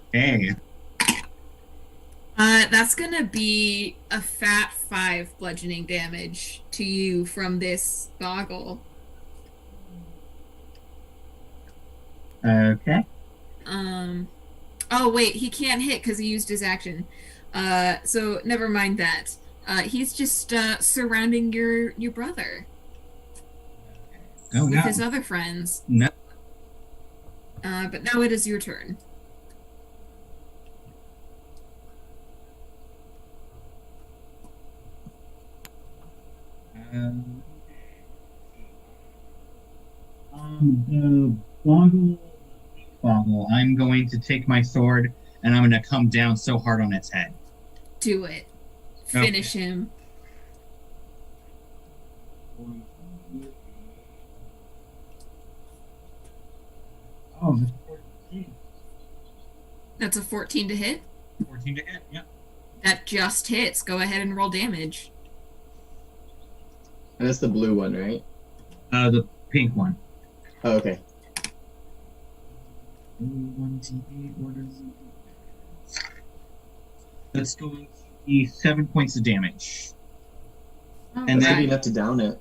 Speaker 4: Okay.
Speaker 2: That's gonna be a fat 5 bludgeoning damage to you from this boggle.
Speaker 4: Okay.
Speaker 2: Oh wait, he can't hit because he used his action. So never mind that. He's just surrounding your brother
Speaker 4: Oh
Speaker 2: with
Speaker 4: no.
Speaker 2: his other friends.
Speaker 4: No.
Speaker 2: But now it is your turn.
Speaker 4: The boggle. I'm going to take my sword and I'm going to come down so hard on its head.
Speaker 2: Do it. Finish him.
Speaker 4: Oh,
Speaker 2: That's a 14 to hit.
Speaker 4: 14 to hit, yeah.
Speaker 2: That just hits. Go ahead and roll damage.
Speaker 8: And that's the blue one, right?
Speaker 4: The pink one.
Speaker 8: Oh, okay.
Speaker 4: 1d8, what is it? That's going to be 7 points of damage.
Speaker 2: All
Speaker 4: And
Speaker 8: That should be
Speaker 2: right.
Speaker 8: enough to down it.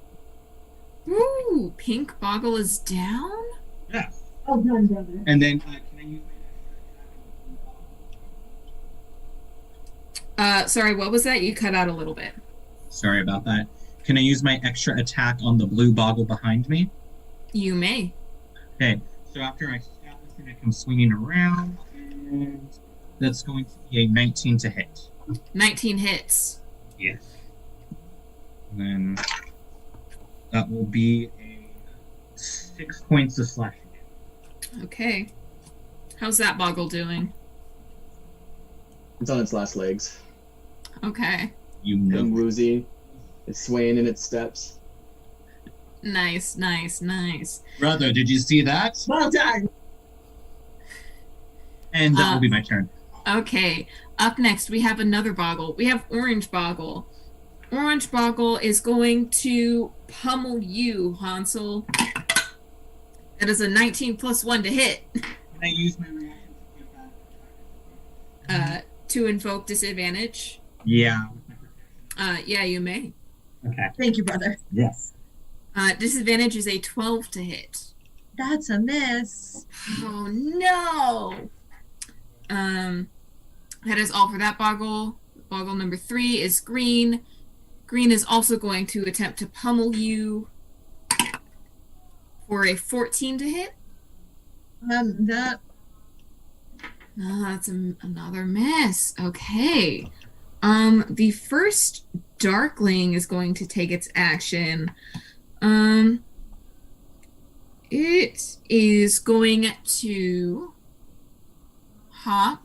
Speaker 2: Ooh, pink boggle is down?
Speaker 4: Yeah.
Speaker 7: Well done, brother.
Speaker 4: And then, can I use
Speaker 2: Sorry, what was that? You cut out a little bit.
Speaker 4: Sorry about that. Can I use my extra attack on the blue boggle behind me?
Speaker 2: You may.
Speaker 4: Okay, so after I stab this thing, I come swinging around, and that's going to be a 19 to hit.
Speaker 2: 19 hits.
Speaker 4: Yes. And then that will be a 6 points of slashing.
Speaker 2: Okay. How's that boggle doing?
Speaker 8: It's on its last legs.
Speaker 2: Okay.
Speaker 4: You
Speaker 8: Getting
Speaker 4: know.
Speaker 8: woozy. It's swaying in its steps.
Speaker 2: Nice, nice, nice.
Speaker 4: Brother, did you see that?
Speaker 7: Well done.
Speaker 4: And that will be my turn.
Speaker 2: Okay. Up next, we have another boggle. We have orange boggle. Orange boggle is going to pummel you, Hansel. That is a 19 plus 1 to hit.
Speaker 4: Can I use my reaction to get that?
Speaker 2: To invoke disadvantage.
Speaker 4: Yeah.
Speaker 2: Yeah, you may.
Speaker 4: Okay.
Speaker 7: Thank you, brother.
Speaker 4: Yes.
Speaker 2: Disadvantage is a 12 to hit.
Speaker 7: That's a miss.
Speaker 2: Oh no! That is all for that boggle. Boggle number 3 is green. Green is also going to attempt to pummel you for a 14 to hit.
Speaker 7: That
Speaker 2: No, that's another miss. Okay. The first Darkling is going to take its action. It is going to hop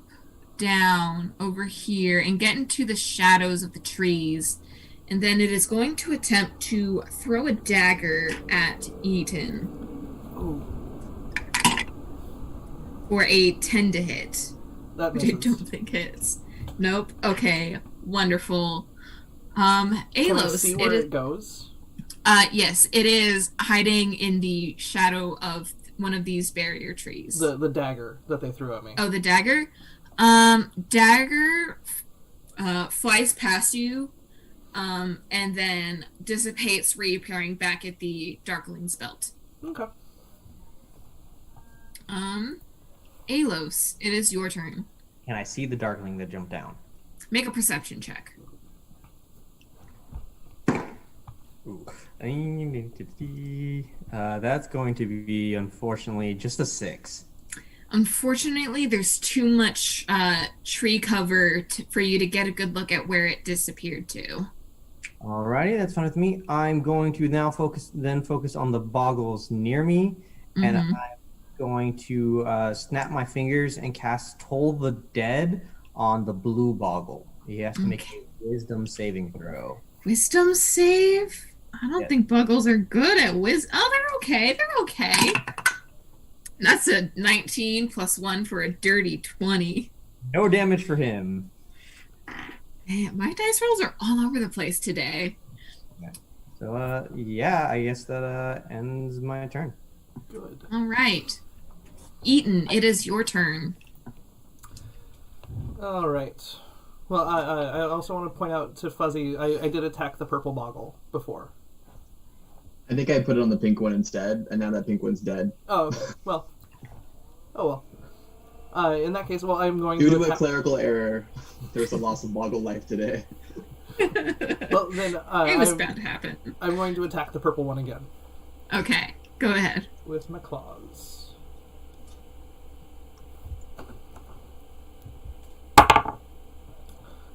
Speaker 2: down over here and get into the shadows of the trees. And then it is going to attempt to throw a dagger at Eaton
Speaker 3: Ooh,
Speaker 2: for a 10 to hit.
Speaker 3: that
Speaker 2: Which I
Speaker 3: misses.
Speaker 2: don't think hits. Nope. Okay. Wonderful.
Speaker 3: Can I
Speaker 2: Alos.
Speaker 3: see where it goes?
Speaker 2: Yes, it is hiding in the shadow of one of these barrier trees.
Speaker 3: The dagger that they threw at me.
Speaker 2: Oh, the dagger? Dagger flies past you, and then dissipates, reappearing back at the Darkling's belt.
Speaker 3: Okay.
Speaker 2: Alos, it is your turn.
Speaker 1: Can I see the Darkling that jumped down?
Speaker 2: Make a perception check.
Speaker 1: Ooh. That's going to be, unfortunately, just a 6.
Speaker 2: Unfortunately, there's too much tree cover for you to get a good look at where it disappeared to.
Speaker 1: Alrighty, that's fine with me. I'm going to now focus on the boggles near me, and I'm going to snap my fingers and cast Toll the Dead on the blue boggle. He has to make a wisdom saving throw.
Speaker 2: Wisdom save? I don't
Speaker 1: Yeah.
Speaker 2: think buggles are good at wisdom. Oh, they're okay. They're okay. That's a 19 plus 1 for a dirty 20.
Speaker 1: No damage for him.
Speaker 2: Man, my dice rolls are all over the place today.
Speaker 1: So, yeah, I guess that ends my turn.
Speaker 3: Good.
Speaker 2: All right. Eaton, it is your turn.
Speaker 3: All right. Well, I also want to point out to Fuzzy, I did attack the purple boggle before.
Speaker 8: I think I put it on the pink one instead, and now that pink one's dead.
Speaker 3: Oh, okay. Well. Oh, well. In that case, well, I'm going
Speaker 8: Due
Speaker 3: to
Speaker 8: to a
Speaker 3: attack...
Speaker 8: clerical error, there's a loss of boggle life today.
Speaker 3: Well, then,
Speaker 2: It was bound to happen.
Speaker 3: I'm going to attack the purple one again.
Speaker 2: Okay, go ahead.
Speaker 3: With my claws.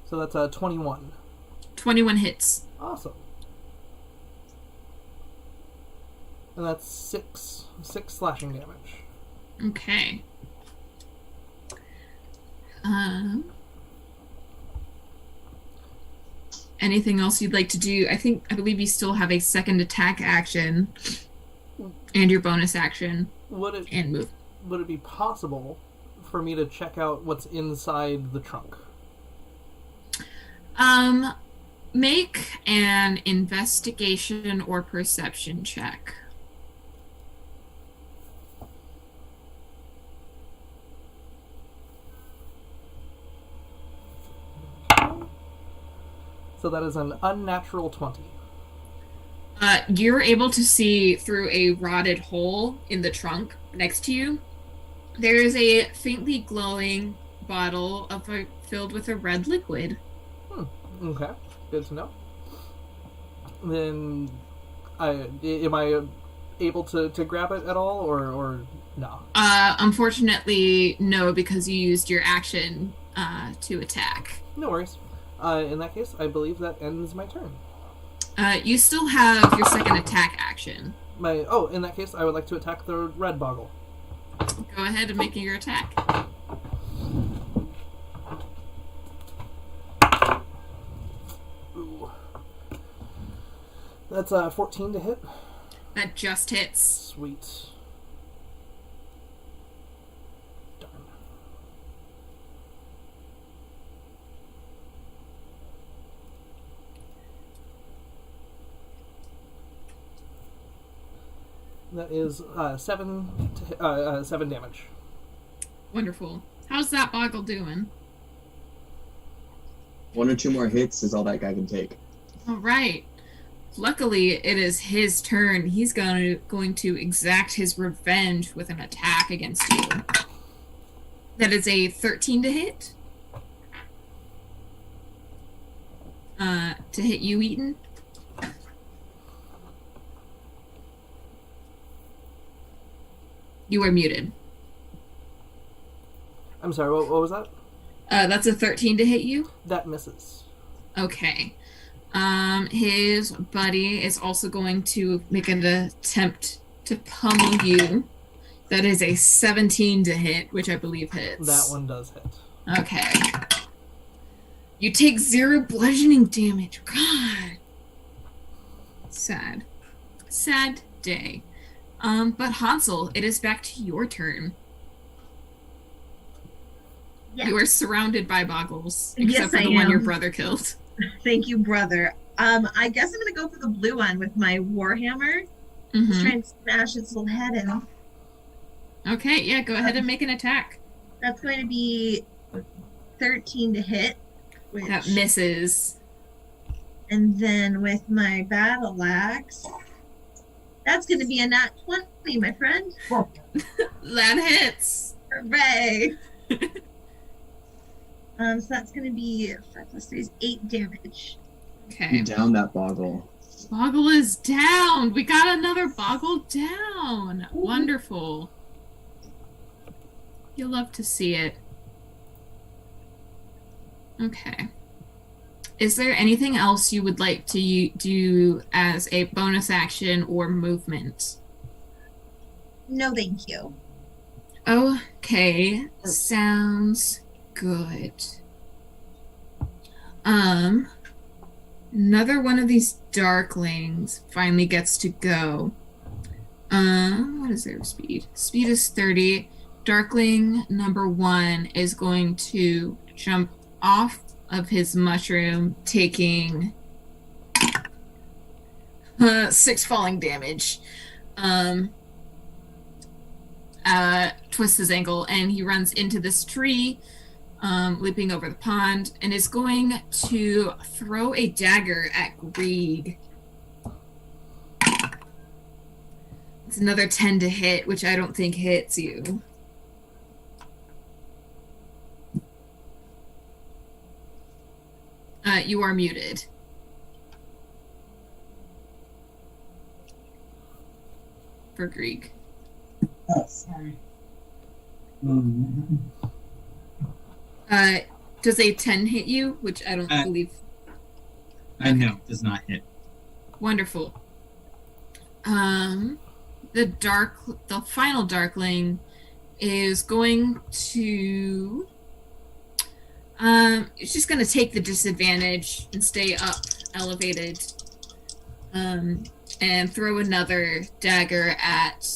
Speaker 3: So that's 21.
Speaker 2: 21 hits.
Speaker 3: Awesome. And that's six slashing damage.
Speaker 2: Okay. Anything else you'd like to do? I believe you still have a second attack action and your bonus action and move.
Speaker 3: Would it be possible for me to check out what's inside the trunk?
Speaker 2: Make an investigation or perception check.
Speaker 3: So that is an unnatural 20.
Speaker 2: You're able to see through a rotted hole in the trunk next to you. There is a faintly glowing bottle filled with a red liquid.
Speaker 3: Okay, good to know. Then, am I able to grab it at all, or no?
Speaker 2: Unfortunately, no, because you used your action to attack.
Speaker 3: No worries. In that case, I believe that ends my turn.
Speaker 2: You still have your second attack action.
Speaker 3: In that case, I would like to attack the red boggle.
Speaker 2: Go ahead and make your attack.
Speaker 3: Ooh. That's 14 to hit.
Speaker 2: That just hits.
Speaker 3: Sweet. Darn. That is 7 damage.
Speaker 2: Wonderful. How's that boggle doing?
Speaker 8: 1 or 2 more hits is all that guy can take.
Speaker 2: All right. Luckily, it is his turn. He's going to exact his revenge with an attack against you. That is a 13 to hit. To hit you, Eaton. You are muted.
Speaker 3: I'm sorry, what was that?
Speaker 2: That's a 13 to hit you?
Speaker 3: That misses.
Speaker 2: Okay. His buddy is also going to make an attempt to pummel you. That is a 17 to hit, which I believe hits.
Speaker 3: That one does hit.
Speaker 2: Okay. You take 0 bludgeoning damage. God. Sad. Sad day. But Hansel, it is back to your turn.
Speaker 7: Yeah.
Speaker 2: You are surrounded by boggles,
Speaker 7: Yes,
Speaker 2: except for
Speaker 7: I
Speaker 2: the one
Speaker 7: am.
Speaker 2: your brother killed.
Speaker 7: Thank you, brother. I guess I'm gonna go for the blue one with my warhammer.
Speaker 2: Mhm.
Speaker 7: Just try and smash its little head in.
Speaker 2: Okay, yeah, go ahead and make an attack.
Speaker 7: That's going to be 13 to hit. Which,
Speaker 2: That misses.
Speaker 7: and then with my battle axe, that's going to be a nat 20, my friend.
Speaker 2: That hits.
Speaker 7: Hooray! So that's going to be 5 plus 3 is 8 damage.
Speaker 2: Okay.
Speaker 8: You down that boggle.
Speaker 2: Boggle is down. We got another boggle down. Wonderful. You'll love to see it. Okay. Is there anything else you would like to do as a bonus action or movement?
Speaker 7: No, thank you.
Speaker 2: Okay. Sounds good. Another one of these darklings finally gets to go. What is their speed? Speed is 30. Darkling number 1 is going to jump off of his mushroom, taking 6 falling damage. Twists his ankle, and he runs into this tree, leaping over the pond, and is going to throw a dagger at Grieg. It's another 10 to hit, which I don't think hits you. You are muted. For Grieg.
Speaker 9: Oh, sorry.
Speaker 2: Does a 10 hit you? Which I don't believe.
Speaker 4: No, does not hit.
Speaker 2: Wonderful. the final Darkling is going to it's just going to take the disadvantage and stay up elevated and throw another dagger at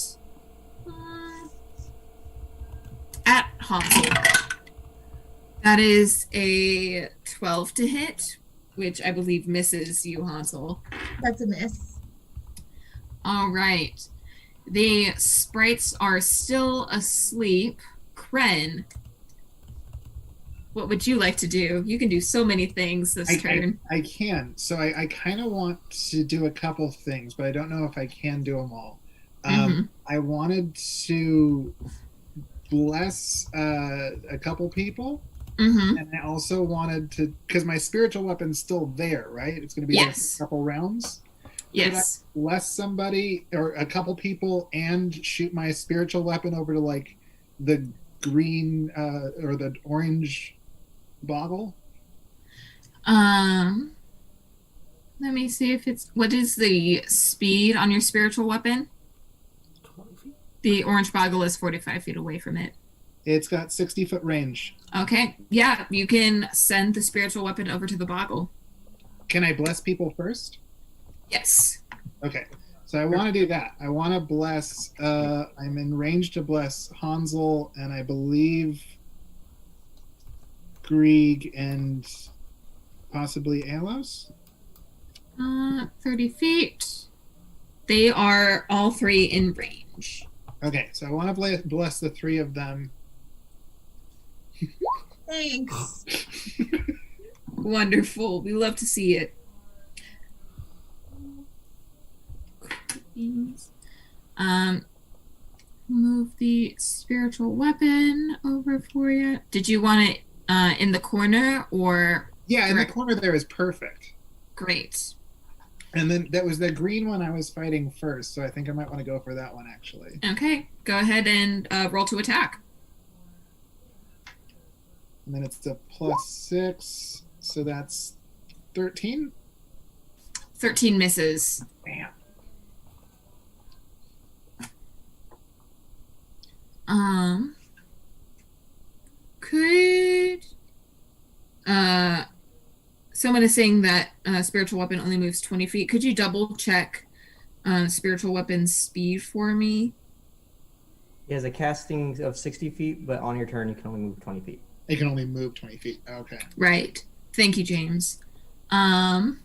Speaker 2: Hansel. That is a 12 to hit, which I believe misses you, Hansel.
Speaker 7: That's a miss.
Speaker 2: All right. The sprites are still asleep. Kren, what would you like to do? You can do so many things this turn.
Speaker 6: I can. So I kind of want to do a couple things, but I don't know if I can do them all. I wanted to bless a couple people. And I also wanted to, because my spiritual weapon's still there, right? It's going to be there for a couple rounds.
Speaker 2: Yes.
Speaker 6: Could I bless somebody or a couple people and shoot my spiritual weapon over to like the green or the orange boggle?
Speaker 2: Let me see if it's, what is the speed on your spiritual weapon?
Speaker 3: 20 feet.
Speaker 2: The orange boggle is 45 feet away from it.
Speaker 6: It's got 60-foot range.
Speaker 2: Okay. Yeah, you can send the spiritual weapon over to the boggle.
Speaker 6: Can I bless people first?
Speaker 2: Yes.
Speaker 6: Okay. So I want to do that. I want to bless, I'm in range to bless Hansel and I believe Grieg and possibly Alos?
Speaker 2: 30 feet. They are all three in range.
Speaker 6: Okay, so I want to bless the three of them.
Speaker 7: Thanks.
Speaker 2: Wonderful. We love to see it. Move the spiritual weapon over for you. Did you want it in the corner or?
Speaker 6: Yeah, in the corner there is perfect.
Speaker 2: Great.
Speaker 6: And then that was the green one I was fighting first, so I think I might want to go for that one actually.
Speaker 2: Okay, go ahead and roll to attack.
Speaker 6: And then it's a +6, so that's 13.
Speaker 2: 13 misses.
Speaker 6: Bam.
Speaker 2: Could someone is saying that spiritual weapon only moves 20 feet. Could you double check spiritual weapon's speed for me?
Speaker 1: He has a casting of 60 feet, but on your turn you can only move 20 feet.
Speaker 6: You can only move 20 feet. Okay.
Speaker 2: Right. Thank you, James. So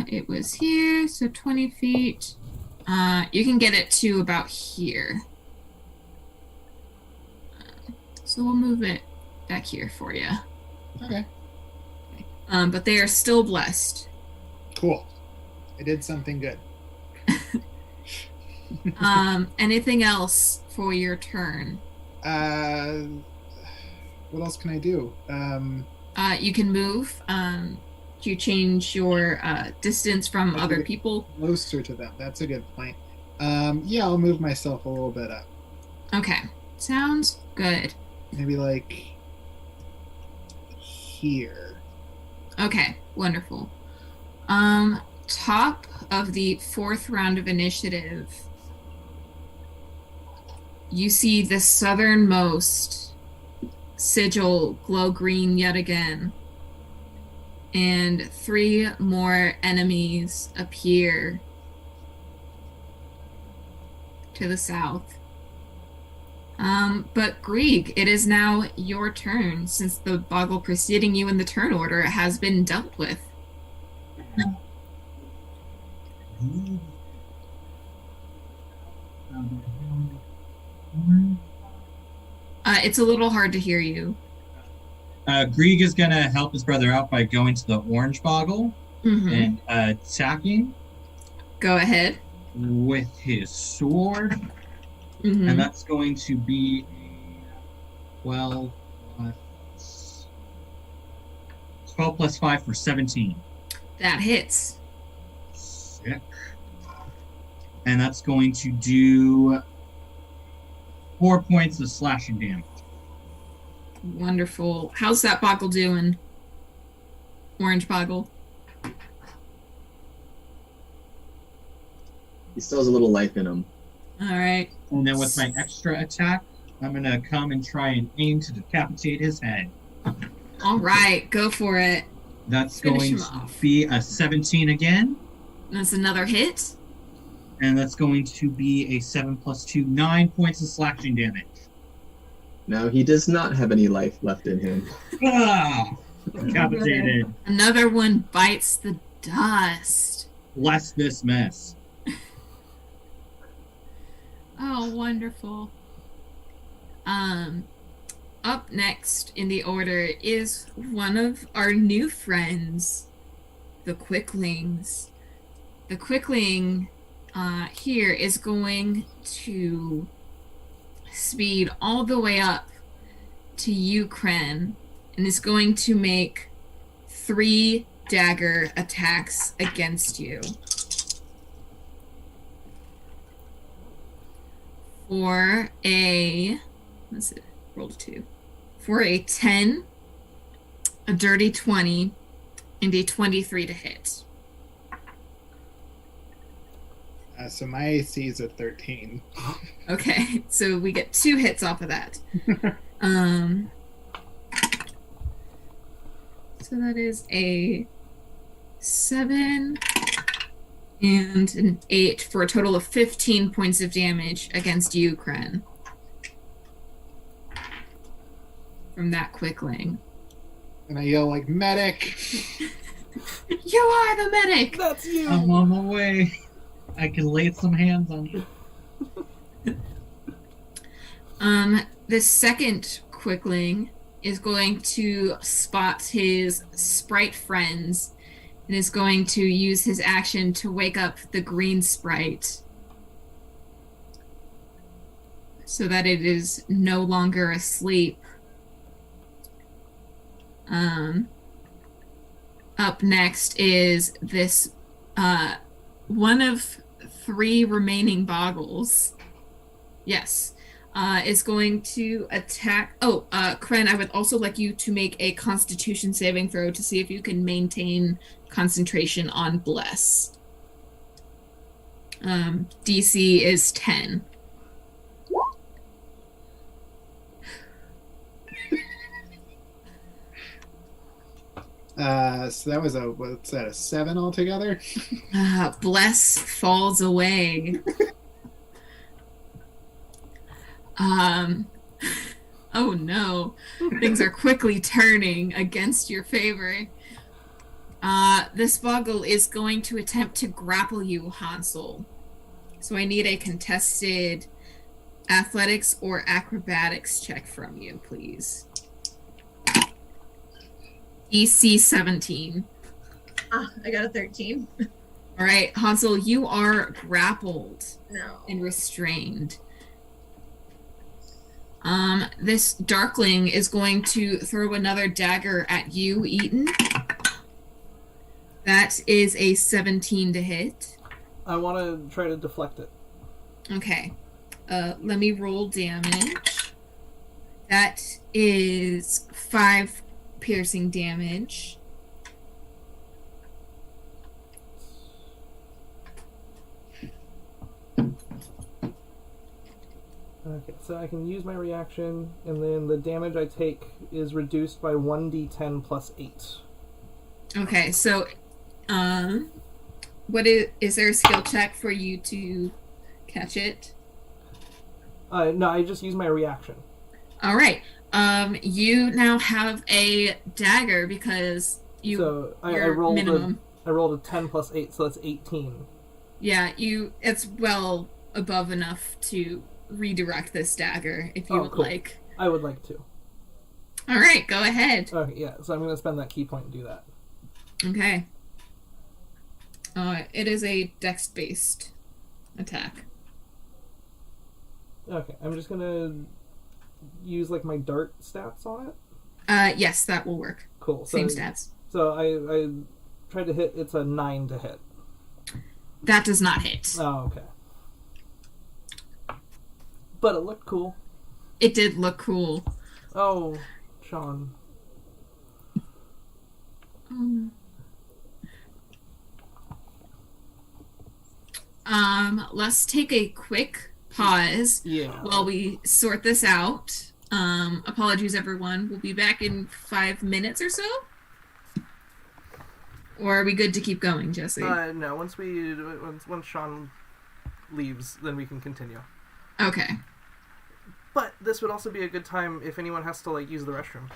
Speaker 2: it was here, so 20 feet. You can get it to about here. So we'll move it back here for you.
Speaker 6: Okay.
Speaker 2: But they are still blessed.
Speaker 6: Cool. I did something good.
Speaker 2: Anything else for your turn?
Speaker 6: What else can I do?
Speaker 2: You can move. You change your distance from other people.
Speaker 6: Closer to them. That's a good point. Yeah, I'll move myself a little bit up.
Speaker 2: Okay. Sounds good.
Speaker 6: Maybe like here.
Speaker 2: Okay, wonderful. Top of the 4th round of initiative, you see the southernmost sigil glow green yet again, and 3 more enemies appear to the south. But Grieg, it is now your turn, since the boggle preceding you in the turn order has been dealt with. It's a little hard to hear you.
Speaker 4: Grieg is going to help his brother out by going to the orange boggle and attacking.
Speaker 2: Go ahead.
Speaker 4: With his sword. And that's going to be 12 plus 5 for 17.
Speaker 2: That hits.
Speaker 4: Sick. And that's going to do 4 points of slashing damage.
Speaker 2: Wonderful. How's that boggle doing? Orange boggle.
Speaker 8: He still has a little life in him.
Speaker 2: All right.
Speaker 4: And then with my extra attack, I'm gonna come and try and aim to decapitate his head.
Speaker 2: All right, go for it.
Speaker 4: That's
Speaker 2: Finish
Speaker 4: going
Speaker 2: him
Speaker 4: to
Speaker 2: off.
Speaker 4: be a 17 again.
Speaker 2: That's another hit.
Speaker 4: And that's going to be a 7 + 2, 9 points of slashing damage.
Speaker 8: Now, he does not have any life left in him.
Speaker 4: Ah! Decapitated.
Speaker 2: Another one bites the dust.
Speaker 4: Bless this mess.
Speaker 2: Oh, wonderful. Up next in the order is one of our new friends, the Quicklings. The Quickling here is going to speed all the way up to you, Kren, and is going to make 3 dagger attacks against you. For a, let's see, roll a 2. For a 10, a dirty 20, and a 23 to hit.
Speaker 6: So my AC is a 13.
Speaker 2: Okay, so we get 2 hits off of that. So that is a 7 and an 8 for a total of 15 points of damage against you, Kren. From that Quickling.
Speaker 6: And I yell like, medic!
Speaker 2: You are the medic!
Speaker 3: That's you!
Speaker 4: I'm on my way. I can lay some hands on you.
Speaker 2: The second Quickling is going to spot his sprite friends and is going to use his action to wake up the green sprite so that it is no longer asleep. Up next is this one of 3 remaining boggles. Yes. Is going to attack. Oh, Kren, I would also like you to make a Constitution saving throw to see if you can maintain concentration on Bless. DC is 10.
Speaker 6: So that was what's that, a 7 altogether?
Speaker 2: Bless falls away. Oh no. Things are quickly turning against your favor. This boggle is going to attempt to grapple you, Hansel. So I need a contested athletics or acrobatics check from you, please. EC 17.
Speaker 7: I got a 13.
Speaker 2: All right, Hansel, you are grappled
Speaker 7: No.
Speaker 2: and restrained. This Darkling is going to throw another dagger at you, Eaton. That is a 17 to hit.
Speaker 3: I want to try to deflect it.
Speaker 2: Okay. Let me roll damage. That is 5 piercing damage.
Speaker 3: Okay, so I can use my reaction, and then the damage I take is reduced by 1d10 plus 8.
Speaker 2: Okay, so, what is there a skill check for you to catch it?
Speaker 3: No, I just use my reaction.
Speaker 2: All right. You now have a dagger because you.
Speaker 3: So I
Speaker 2: your
Speaker 3: rolled
Speaker 2: minimum.
Speaker 3: I rolled a 10 plus 8, so that's 18.
Speaker 2: Yeah, it's well above enough to redirect this dagger if you would
Speaker 3: cool.
Speaker 2: like.
Speaker 3: I would like to.
Speaker 2: All right, go ahead.
Speaker 3: Okay, yeah. So I'm going to spend that key point and do that.
Speaker 2: Okay. It is a dex-based attack.
Speaker 3: Okay, I'm just going to use like my dart stats on it.
Speaker 2: Yes, that will work.
Speaker 3: Cool.
Speaker 2: Same stats.
Speaker 3: So I tried to hit. It's a 9 to hit.
Speaker 2: That does not hit.
Speaker 3: Oh, okay. But it looked cool.
Speaker 2: It did look cool.
Speaker 3: Oh, Sean.
Speaker 2: let's take a quick pause
Speaker 3: Yeah.
Speaker 2: while we sort this out. Apologies, everyone. We'll be back in 5 minutes or so. Or are we good to keep going, Jesse?
Speaker 3: No. Once Sean leaves, then we can continue.
Speaker 2: Okay.
Speaker 3: But this would also be a good time if anyone has to use the restroom.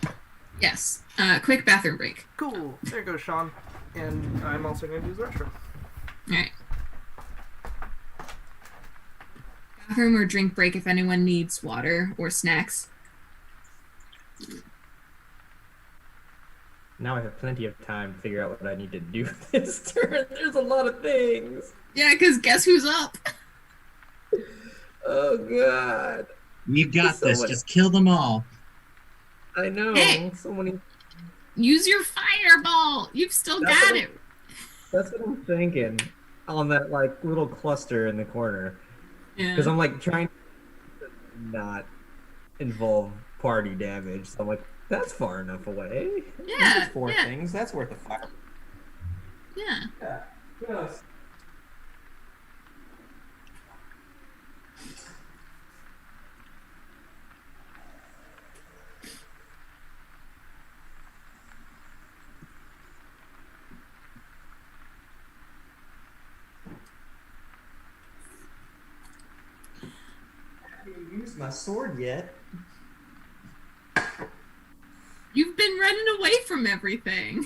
Speaker 2: Yes. Quick bathroom break.
Speaker 3: Cool. There goes Sean. And I'm also going to use the restroom.
Speaker 2: Alright. Bathroom or drink break if anyone needs water or snacks.
Speaker 1: Now I have plenty of time to figure out what I need to do this turn. There's a lot of things.
Speaker 2: Yeah, because guess who's up?
Speaker 1: Oh, God.
Speaker 4: You got this. Just kill them all.
Speaker 1: I know.
Speaker 2: Hey.
Speaker 1: So many.
Speaker 2: Use your fireball! You've still got it!
Speaker 1: That's what I'm thinking. On that, little cluster in the corner.
Speaker 2: Yeah.
Speaker 1: Because I'm, trying to not involve party damage. So I'm like, that's far enough away.
Speaker 2: Yeah,
Speaker 1: That's four
Speaker 2: yeah.
Speaker 1: things. That's worth a fire.
Speaker 2: Yeah.
Speaker 1: Yeah. Yes. I haven't used my sword yet.
Speaker 2: You've been running away from everything.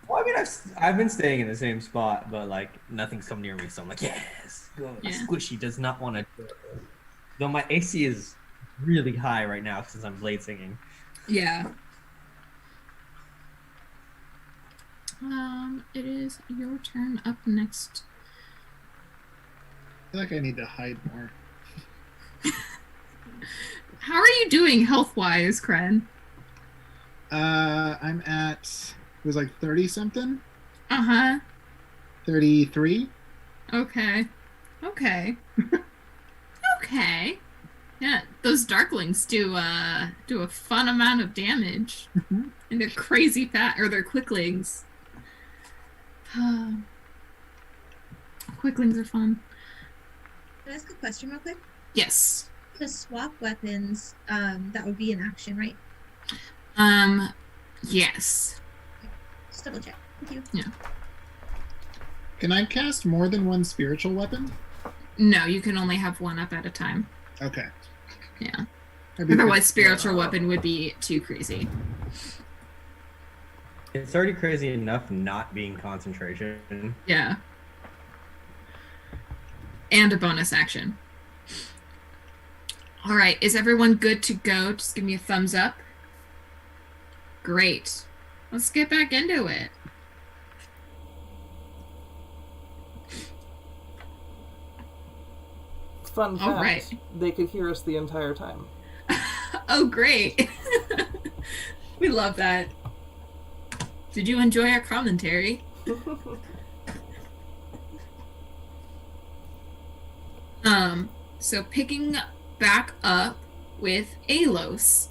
Speaker 1: Well, I mean, I've been staying in the same spot, but nothing's come near me, so I'm like, yes.
Speaker 2: Yeah.
Speaker 1: Squishy does not want to. Though my AC is really high right now since I'm blade singing.
Speaker 2: Yeah. It is your turn up next.
Speaker 6: I feel like I need to hide more.
Speaker 2: How are you doing health-wise, Kren?
Speaker 6: I'm at, it was 30 something?
Speaker 2: Uh-huh.
Speaker 6: 33?
Speaker 2: Okay. Okay. Okay. Yeah, those darklings do a fun amount of damage.
Speaker 6: Mhm.
Speaker 2: And they're crazy fat, or they're quicklings. Quicklings are fun.
Speaker 7: Can I ask a question real quick?
Speaker 2: Yes.
Speaker 7: To swap weapons, that would be an action, right?
Speaker 2: Yes.
Speaker 7: Just double check. Thank you.
Speaker 6: Can I cast more than one spiritual weapon?
Speaker 2: No, you can only have one up at a time.
Speaker 6: Okay.
Speaker 2: Yeah.
Speaker 6: I'd be
Speaker 2: Otherwise, spiritual weapon would be too crazy.
Speaker 1: It's already crazy enough not being concentration.
Speaker 2: Yeah. And a bonus action. All right, is everyone good to go? Just give me a thumbs up. Great. Let's get back into it.
Speaker 3: Fun fact,
Speaker 2: All right.
Speaker 3: they could hear us the entire time.
Speaker 2: Oh, great. We love that. Did you enjoy our commentary? So picking back up with Alos.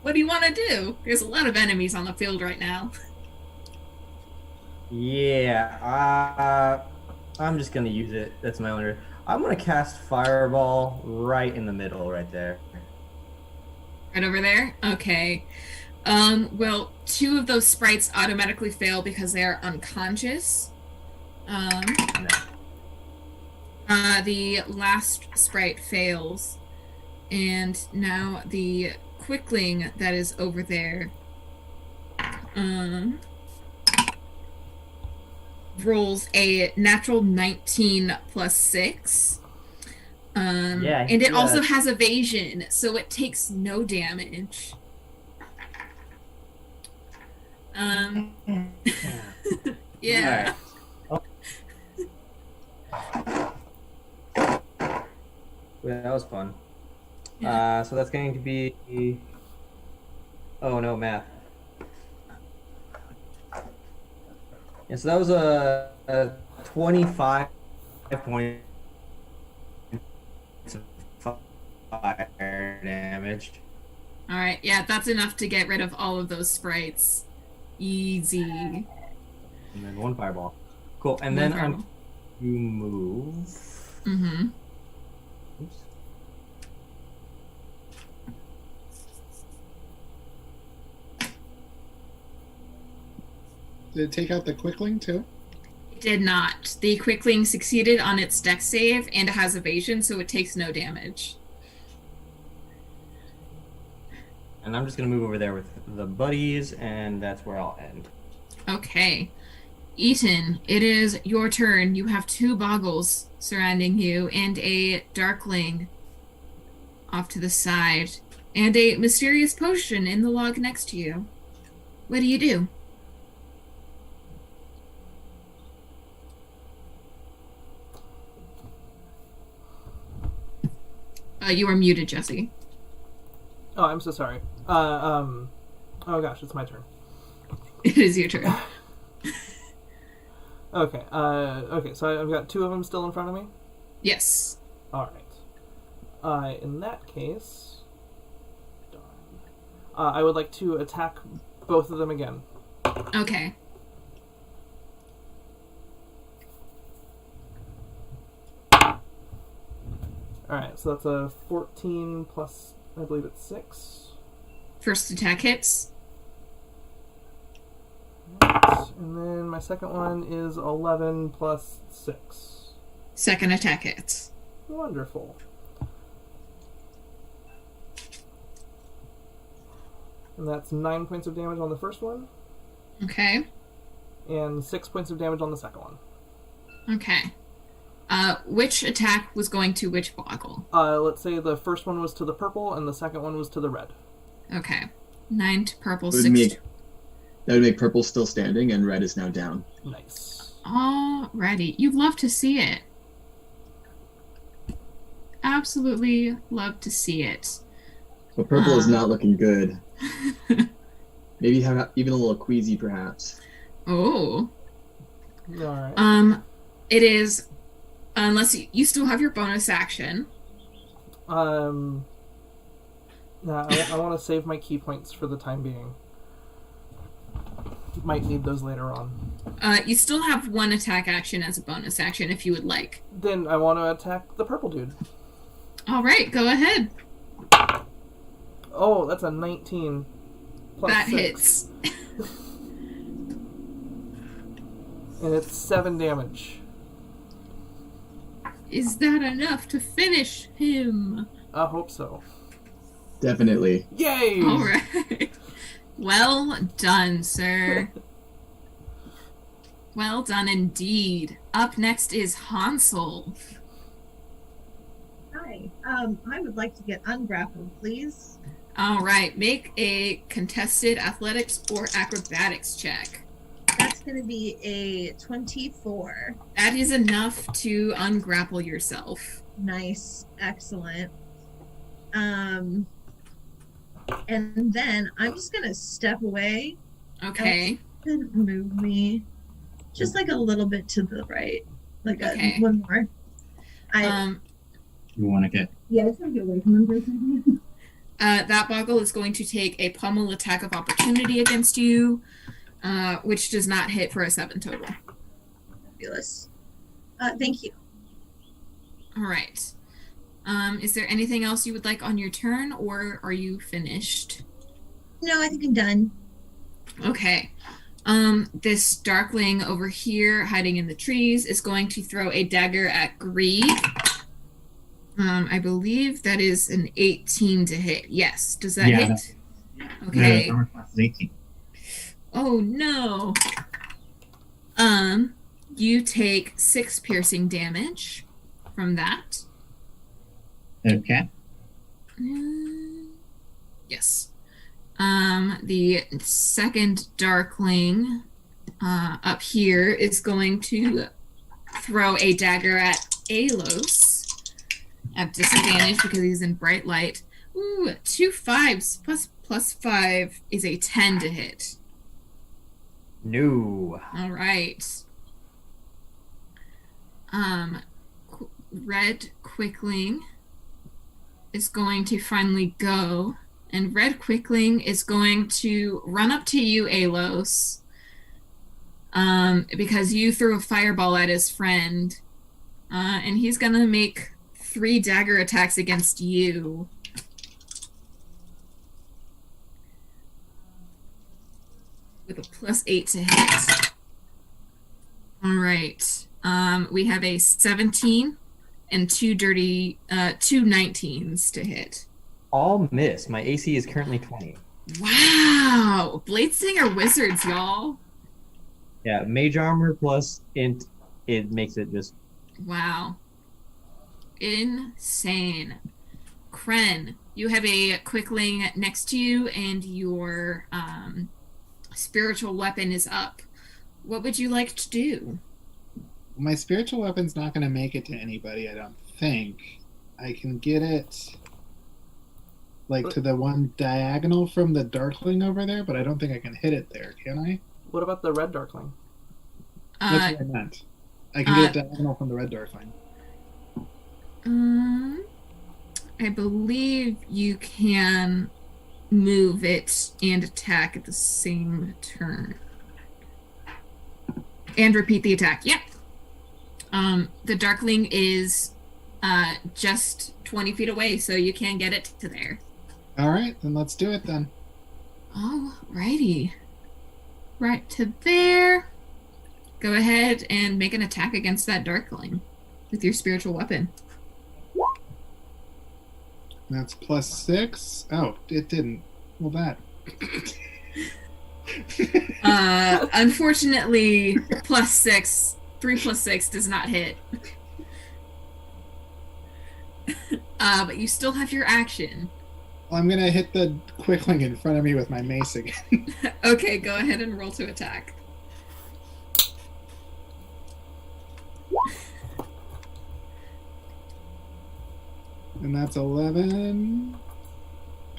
Speaker 2: What do you want to do? There's a lot of enemies on the field right now.
Speaker 1: Yeah, I'm just gonna use it. That's my only. I'm gonna cast Fireball right in the middle, right there.
Speaker 2: Right over there? Okay. Well, 2 of those sprites automatically fail because they are unconscious.
Speaker 1: No.
Speaker 2: The last sprite fails. And now the Quickling that is over there rolls a natural 19 plus 6.
Speaker 1: Yeah,
Speaker 2: and it
Speaker 1: yeah.
Speaker 2: also has evasion, so it takes no damage. Yeah.
Speaker 1: Yeah, that was fun. So that's going to be. Oh no, math. Yeah, so that was a 25 points of fire damage.
Speaker 2: All right, yeah, that's enough to get rid of all of those sprites. Easy.
Speaker 1: And then 1 fireball. Cool. And
Speaker 2: One
Speaker 1: then I'm
Speaker 2: fireball.
Speaker 1: to move.
Speaker 2: Mm-hmm.
Speaker 1: Oops.
Speaker 6: Did it take out the quickling too?
Speaker 2: It did not. The Quickling succeeded on its dex save, and it has evasion, so it takes no damage.
Speaker 1: And I'm just gonna move over there with the buddies, and that's where I'll end.
Speaker 2: Okay. Eaton, it is your turn. You have 2 boggles surrounding you, and a darkling off to the side, and a mysterious potion in the log next to you. What do you do? You are muted, Jesse.
Speaker 3: Oh, I'm so sorry. Oh gosh, it's my turn.
Speaker 2: It is your turn.
Speaker 3: Okay. Okay. So I've got 2 of them still in front of me.
Speaker 2: Yes.
Speaker 3: All right. In that case, darn. I would like to attack both of them again.
Speaker 2: Okay.
Speaker 3: All right. So that's a 14 plus, I believe it's 6.
Speaker 2: First attack hits.
Speaker 3: Right. And then my second one is 11 plus 6.
Speaker 2: Second attack hits.
Speaker 3: Wonderful. And that's 9 points of damage on the first one.
Speaker 2: Okay.
Speaker 3: And 6 points of damage on the second one.
Speaker 2: Okay. Which attack was going to which boggle?
Speaker 3: Let's say the first one was to the purple and the second one was to the red.
Speaker 2: Okay. 9 to purple,
Speaker 8: That would
Speaker 2: 6
Speaker 8: make, that would make purple still standing and red is now down.
Speaker 3: Nice.
Speaker 2: Alrighty. You'd love to see it. Absolutely love to see it.
Speaker 8: But purple is not looking good. Maybe have even a little queasy, perhaps.
Speaker 2: Oh.
Speaker 3: Alright.
Speaker 2: It is, unless you still have your bonus action.
Speaker 3: No, I want to save my key points for the time being. Might need those later on.
Speaker 2: You still have 1 attack action as a bonus action if you would like.
Speaker 3: Then I want to attack the purple dude.
Speaker 2: Alright, go ahead.
Speaker 3: Oh, that's a 19. Plus
Speaker 2: That
Speaker 3: 6.
Speaker 2: hits.
Speaker 3: And it's 7 damage.
Speaker 2: Is that enough to finish him?
Speaker 3: I hope so.
Speaker 8: Definitely.
Speaker 3: Yay!
Speaker 2: Alright. Well done, sir. Well done indeed. Up next is Hansel.
Speaker 7: Hi. I would like to get ungrappled, please.
Speaker 2: Alright, make a contested athletics or acrobatics check.
Speaker 7: That's going to be a 24.
Speaker 2: That is enough to ungrapple yourself.
Speaker 7: Nice. Excellent. And then I'm just going to step away.
Speaker 2: Okay.
Speaker 7: And move me just like a little bit to the right. Like
Speaker 2: Okay.
Speaker 7: one more.
Speaker 4: You want to get...
Speaker 7: Yeah, I just want to get away from him for a second.
Speaker 2: That boggle is going to take a pummel attack of opportunity against you, which does not hit for a 7 total.
Speaker 7: Fabulous. Thank you.
Speaker 2: All right. Is there anything else you would like on your turn, or are you finished?
Speaker 7: No, I think I'm done.
Speaker 2: Okay. This darkling over here, hiding in the trees, is going to throw a dagger at Greed. I believe that is an 18 to hit. Yes. Does that hit? Okay.
Speaker 4: Armor class is 18.
Speaker 2: Oh no. You take 6 piercing damage from that.
Speaker 4: Okay.
Speaker 2: Yes. The second darkling up here is going to throw a dagger at Alos at disadvantage because he's in bright light. Ooh, 2 5s plus 5 is a 10 to hit.
Speaker 1: No.
Speaker 2: All right. Red Quickling is going to finally go, and Red Quickling is going to run up to you, Alos, because you threw a fireball at his friend, And he's gonna make 3 dagger attacks against you. With a +8 to hit. All right. We have a 17 and 2 19s to hit.
Speaker 1: All miss. My AC is currently 20.
Speaker 2: Wow! Bladesing are wizards, y'all.
Speaker 1: Yeah, mage armor plus int, it makes it just...
Speaker 2: Wow. Insane. Kren, you have a quickling next to you, and your spiritual weapon is up. What would you like to do?
Speaker 6: My spiritual weapon's not going to make it to anybody, I don't think. I can get it, like, to the one diagonal from the Darkling over there, but I don't think I can hit it there, can I?
Speaker 3: What about the red Darkling?
Speaker 6: That's what I meant. I can get it diagonal from the red Darkling.
Speaker 2: I believe you can move it and attack at the same turn. And repeat the attack. Yep. The Darkling is just 20 feet away, so you can get it to there.
Speaker 6: Alright, then let's do it then.
Speaker 2: Alrighty. Right to there. Go ahead and make an attack against that Darkling with your spiritual weapon.
Speaker 6: That's +6. Oh, it didn't. Well, that.
Speaker 2: Unfortunately, +6. 3 + 6 does not hit. But you still have your action.
Speaker 6: Well, I'm gonna hit the Quickling in front of me with my mace again.
Speaker 2: Okay, go ahead and roll to attack.
Speaker 6: And that's 11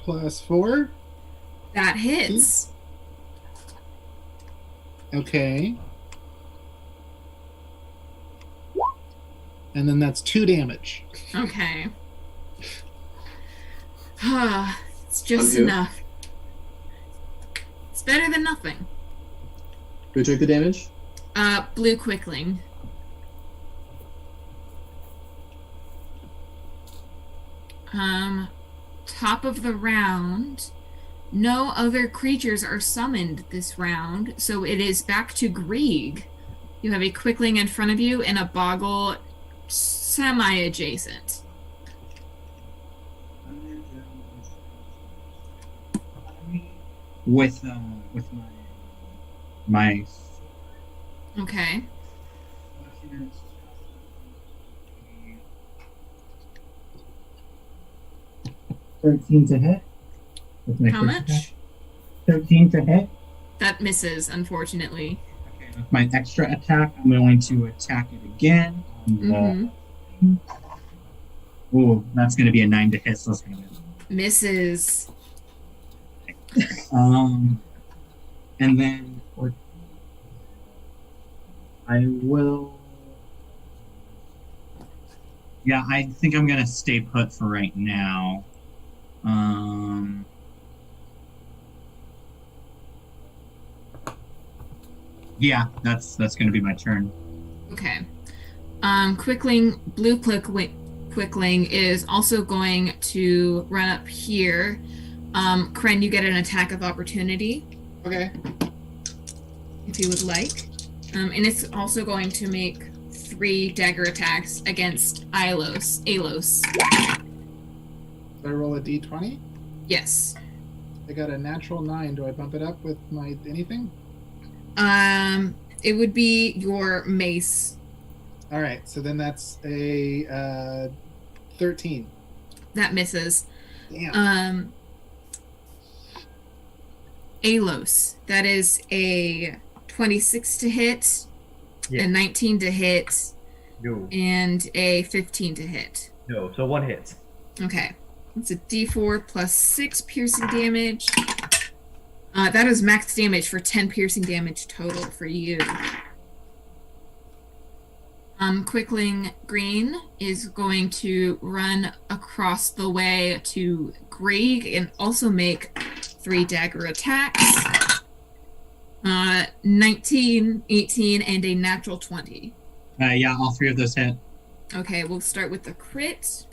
Speaker 6: +4.
Speaker 2: That hits.
Speaker 6: Okay. And then that's 2 damage.
Speaker 2: Okay. It's just enough. It's better than nothing.
Speaker 8: Who took the damage?
Speaker 2: Blue Quickling. Top of the round. No other creatures are summoned this round, so it is back to Grieg. You have a Quickling in front of you and a Boggle semi-adjacent.
Speaker 4: With my
Speaker 2: Okay.
Speaker 9: $13 to hit. With my
Speaker 2: How
Speaker 9: first
Speaker 2: much?
Speaker 9: attack. 13 to hit.
Speaker 2: That misses, unfortunately.
Speaker 4: Okay, with my extra attack, I'm going to attack it again. Ooh, that's going to be a 9 to hit, so it's going to miss.
Speaker 2: Misses.
Speaker 4: And then I will. Yeah, I think I'm gonna stay put for right now. Yeah, that's gonna be my turn.
Speaker 2: Okay. Quickling, Blue Quickling is also going to run up here. Kren, you get an attack of opportunity.
Speaker 6: Okay.
Speaker 2: If you would like. And it's also going to make 3 dagger attacks against Alos.
Speaker 6: Did I roll a d20?
Speaker 2: Yes.
Speaker 6: I got a natural 9. Do I bump it up with my anything?
Speaker 2: It would be your mace.
Speaker 6: Alright, so then that's a 13.
Speaker 2: That misses.
Speaker 6: Damn.
Speaker 2: Alos. That is a 26 to hit,
Speaker 1: Yeah.
Speaker 2: a 19 to hit,
Speaker 1: No.
Speaker 2: and a 15 to hit.
Speaker 1: No, so 1 hit.
Speaker 2: Okay. It's a d4 plus 6 piercing damage. That is max damage for 10 piercing damage total for you. Quickling Green is going to run across the way to Grieg and also make 3 dagger attacks. 19, 18, and a natural 20.
Speaker 4: Yeah, all 3 of those hit.
Speaker 2: Okay, we'll start with the crit.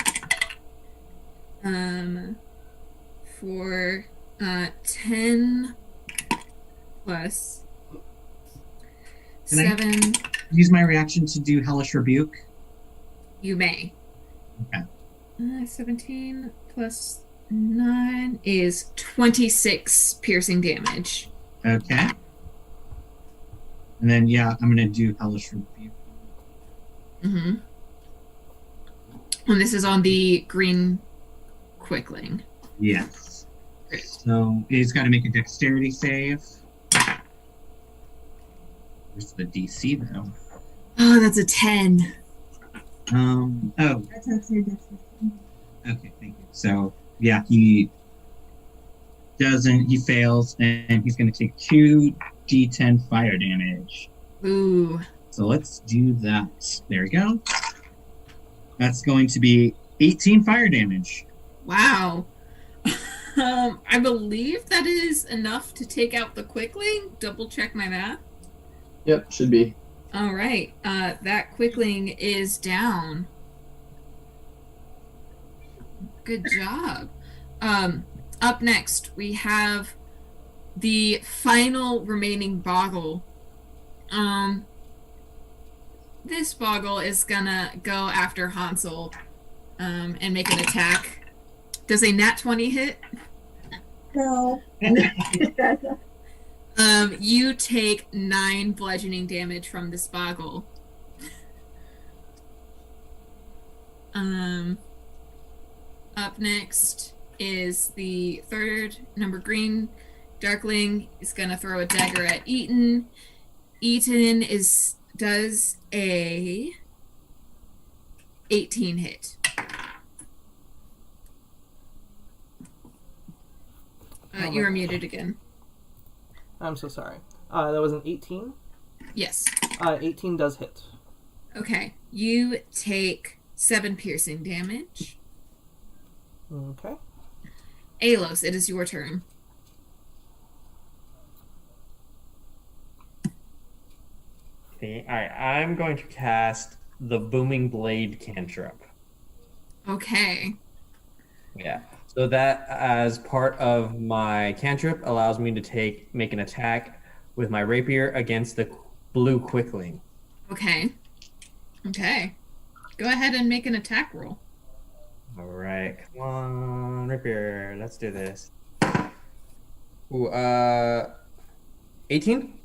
Speaker 2: For 10 plus
Speaker 4: Can I
Speaker 2: 7.
Speaker 4: use my reaction to do Hellish Rebuke?
Speaker 2: You may.
Speaker 4: Okay.
Speaker 2: 17 plus 9 is 26 piercing damage.
Speaker 4: Okay. And then, yeah, I'm going to do Hellish Rebuke.
Speaker 2: Mm-hmm. And this is on the green quickling.
Speaker 4: Yes.
Speaker 2: Great.
Speaker 4: So he's got to make a dexterity save. Where's the DC, though?
Speaker 2: Oh, that's a 10.
Speaker 4: Oh,
Speaker 7: That's your distance.
Speaker 4: okay, thank you. So, yeah, he fails, and he's going to take 2d10 fire damage.
Speaker 2: Ooh.
Speaker 4: So let's do that. There we go. That's going to be 18 fire damage.
Speaker 2: Wow. I believe that is enough to take out the quickling. Double check my math.
Speaker 8: Yep, should be.
Speaker 2: All right. That quickling is down. Good job. Up next, we have the final remaining boggle. This boggle is gonna go after Hansel and make an attack. Does a nat 20 hit?
Speaker 7: No.
Speaker 2: You take 9 bludgeoning damage from this boggle. Up next is the third number green darkling. Is gonna throw a dagger at Eaton. Eaton does a 18 hit. You are muted again.
Speaker 3: I'm so sorry. That was an 18?
Speaker 2: Yes.
Speaker 3: 18 does hit.
Speaker 2: Okay. You take 7 piercing damage.
Speaker 3: Okay.
Speaker 2: Alos, it is your turn.
Speaker 1: Okay, I'm going to cast the Booming Blade cantrip.
Speaker 2: Okay.
Speaker 1: Yeah. So that, as part of my cantrip, allows me to make an attack with my rapier against the blue quickling.
Speaker 2: Okay. Okay. Go ahead and make an attack roll.
Speaker 1: All right, come on, rapier. Let's do this. Ooh, 18?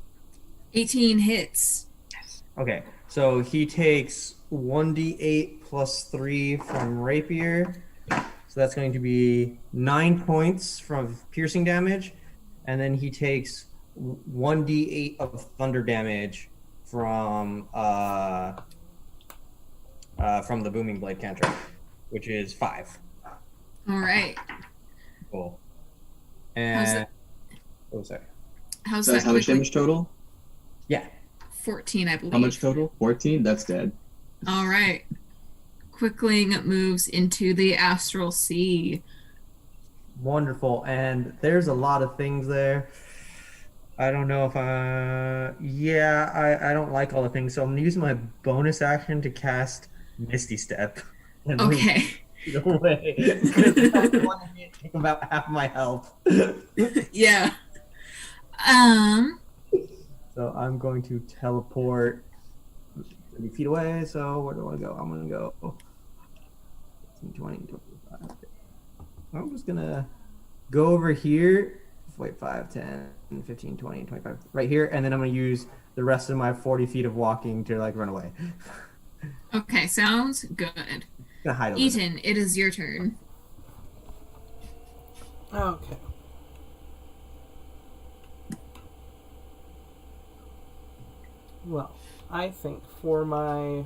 Speaker 2: 18 hits.
Speaker 1: Okay, so he takes 1d8 plus 3 from rapier. So that's going to be 9 points from piercing damage, and then he takes 1d8 of thunder damage from the Booming Blade cantrip, which is 5.
Speaker 2: All right.
Speaker 1: Cool.
Speaker 2: How's
Speaker 1: And
Speaker 2: that?
Speaker 1: oh, sorry.
Speaker 2: How's
Speaker 8: So
Speaker 2: that?
Speaker 8: that's how much
Speaker 2: quickling?
Speaker 8: damage total?
Speaker 1: Yeah.
Speaker 2: 14, I believe.
Speaker 8: How much total? 14? That's dead.
Speaker 2: All right. Quickling moves into the astral sea.
Speaker 1: Wonderful. And there's a lot of things there. I don't know if I don't like all the things, so I'm gonna use my bonus action to cast Misty Step. And
Speaker 2: Okay.
Speaker 1: move away. Because I want to take about half my health.
Speaker 2: Yeah.
Speaker 1: So I'm going to teleport 30 feet away. So where do I want to go? I'm going to go 15, 20, 25. I'm just going to go over here. Wait, 5, 10, 15, 20, 25. Right here. And then I'm going to use the rest of my 40 feet of walking to like run away.
Speaker 2: Okay, sounds good.
Speaker 1: Gonna hide a little bit.
Speaker 2: Eaton, it is your turn.
Speaker 3: Okay. Well, I think for my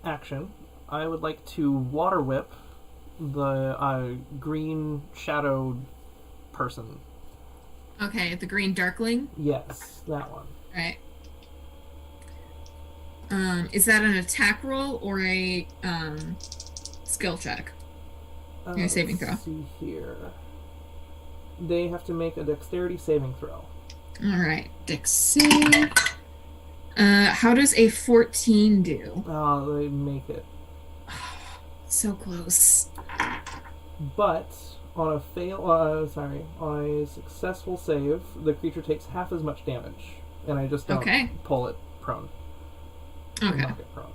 Speaker 3: action, I would like to water whip the green shadowed person.
Speaker 2: Okay, the green darkling.
Speaker 3: Yes, that one.
Speaker 2: All right. Is that an attack roll or a skill check? Your saving throw.
Speaker 3: Let's see here. They have to make a dexterity saving throw.
Speaker 2: All right, dex save. How does a 14 do?
Speaker 3: They make it.
Speaker 2: So close.
Speaker 3: But on a successful save, the creature takes half as much damage, and I just don't pull it prone.
Speaker 2: Okay.
Speaker 3: Knock it prone.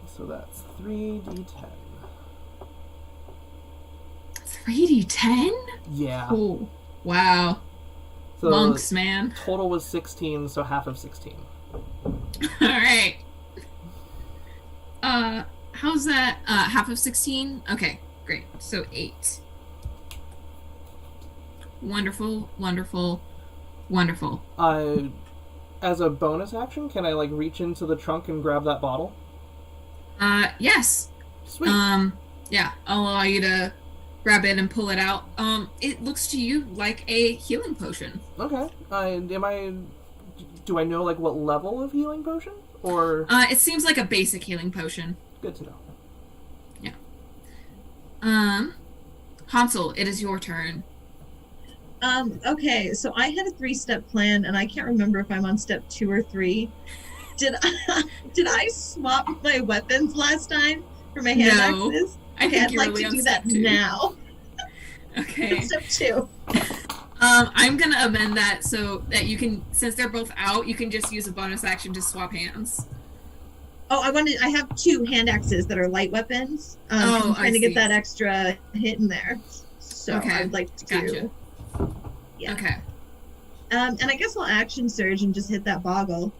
Speaker 3: So that's 3d10.
Speaker 2: 3d10?
Speaker 3: Yeah.
Speaker 2: Oh, wow.
Speaker 3: So
Speaker 2: Monks, man.
Speaker 3: Total was 16, so half of 16.
Speaker 2: Alright. How's that? Half of 16? Okay, great. So 8. Wonderful, wonderful, wonderful.
Speaker 3: As a bonus action, can I, like, reach into the trunk and grab that bottle?
Speaker 2: Yes.
Speaker 3: Sweet.
Speaker 2: Yeah, I'll allow you to grab it and pull it out. It looks to you like a healing potion.
Speaker 3: Okay. Do I know, like, what level of healing potion? Or...
Speaker 2: It seems like a basic healing potion.
Speaker 3: Good to know.
Speaker 2: Yeah. Hansel, it is your turn.
Speaker 7: Okay, so I had a 3-step plan, and I can't remember if I'm on step 2 or 3. Did I swap my weapons last time for my hand axes?
Speaker 2: I think
Speaker 7: I'd
Speaker 2: you're
Speaker 7: like
Speaker 2: really
Speaker 7: to
Speaker 2: on
Speaker 7: do
Speaker 2: step
Speaker 7: that
Speaker 2: 2.
Speaker 7: now.
Speaker 2: Okay.
Speaker 7: Step 2.
Speaker 2: I'm gonna amend that so that you can, since they're both out, you can just use a bonus action to swap hands.
Speaker 7: Oh, I have 2 hand axes that are light weapons. I'm trying to get that extra hit in there. So I'd like to.
Speaker 2: Gotcha.
Speaker 7: Yeah.
Speaker 2: Okay.
Speaker 7: And I guess I'll action surge and just hit that boggle.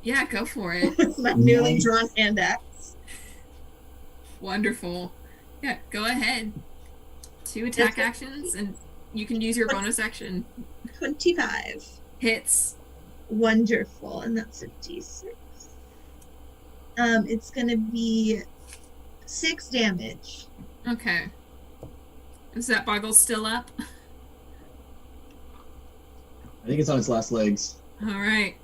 Speaker 2: Yeah, go for it.
Speaker 7: With my newly drawn hand axe.
Speaker 2: Wonderful. Yeah, go ahead. 2 attack actions, and you can use your bonus action.
Speaker 7: 25.
Speaker 2: Hits.
Speaker 7: Wonderful, and that's a d6. It's gonna be 6 damage.
Speaker 2: Okay. Is that boggle still up?
Speaker 8: I think it's on its last legs.
Speaker 2: Alright.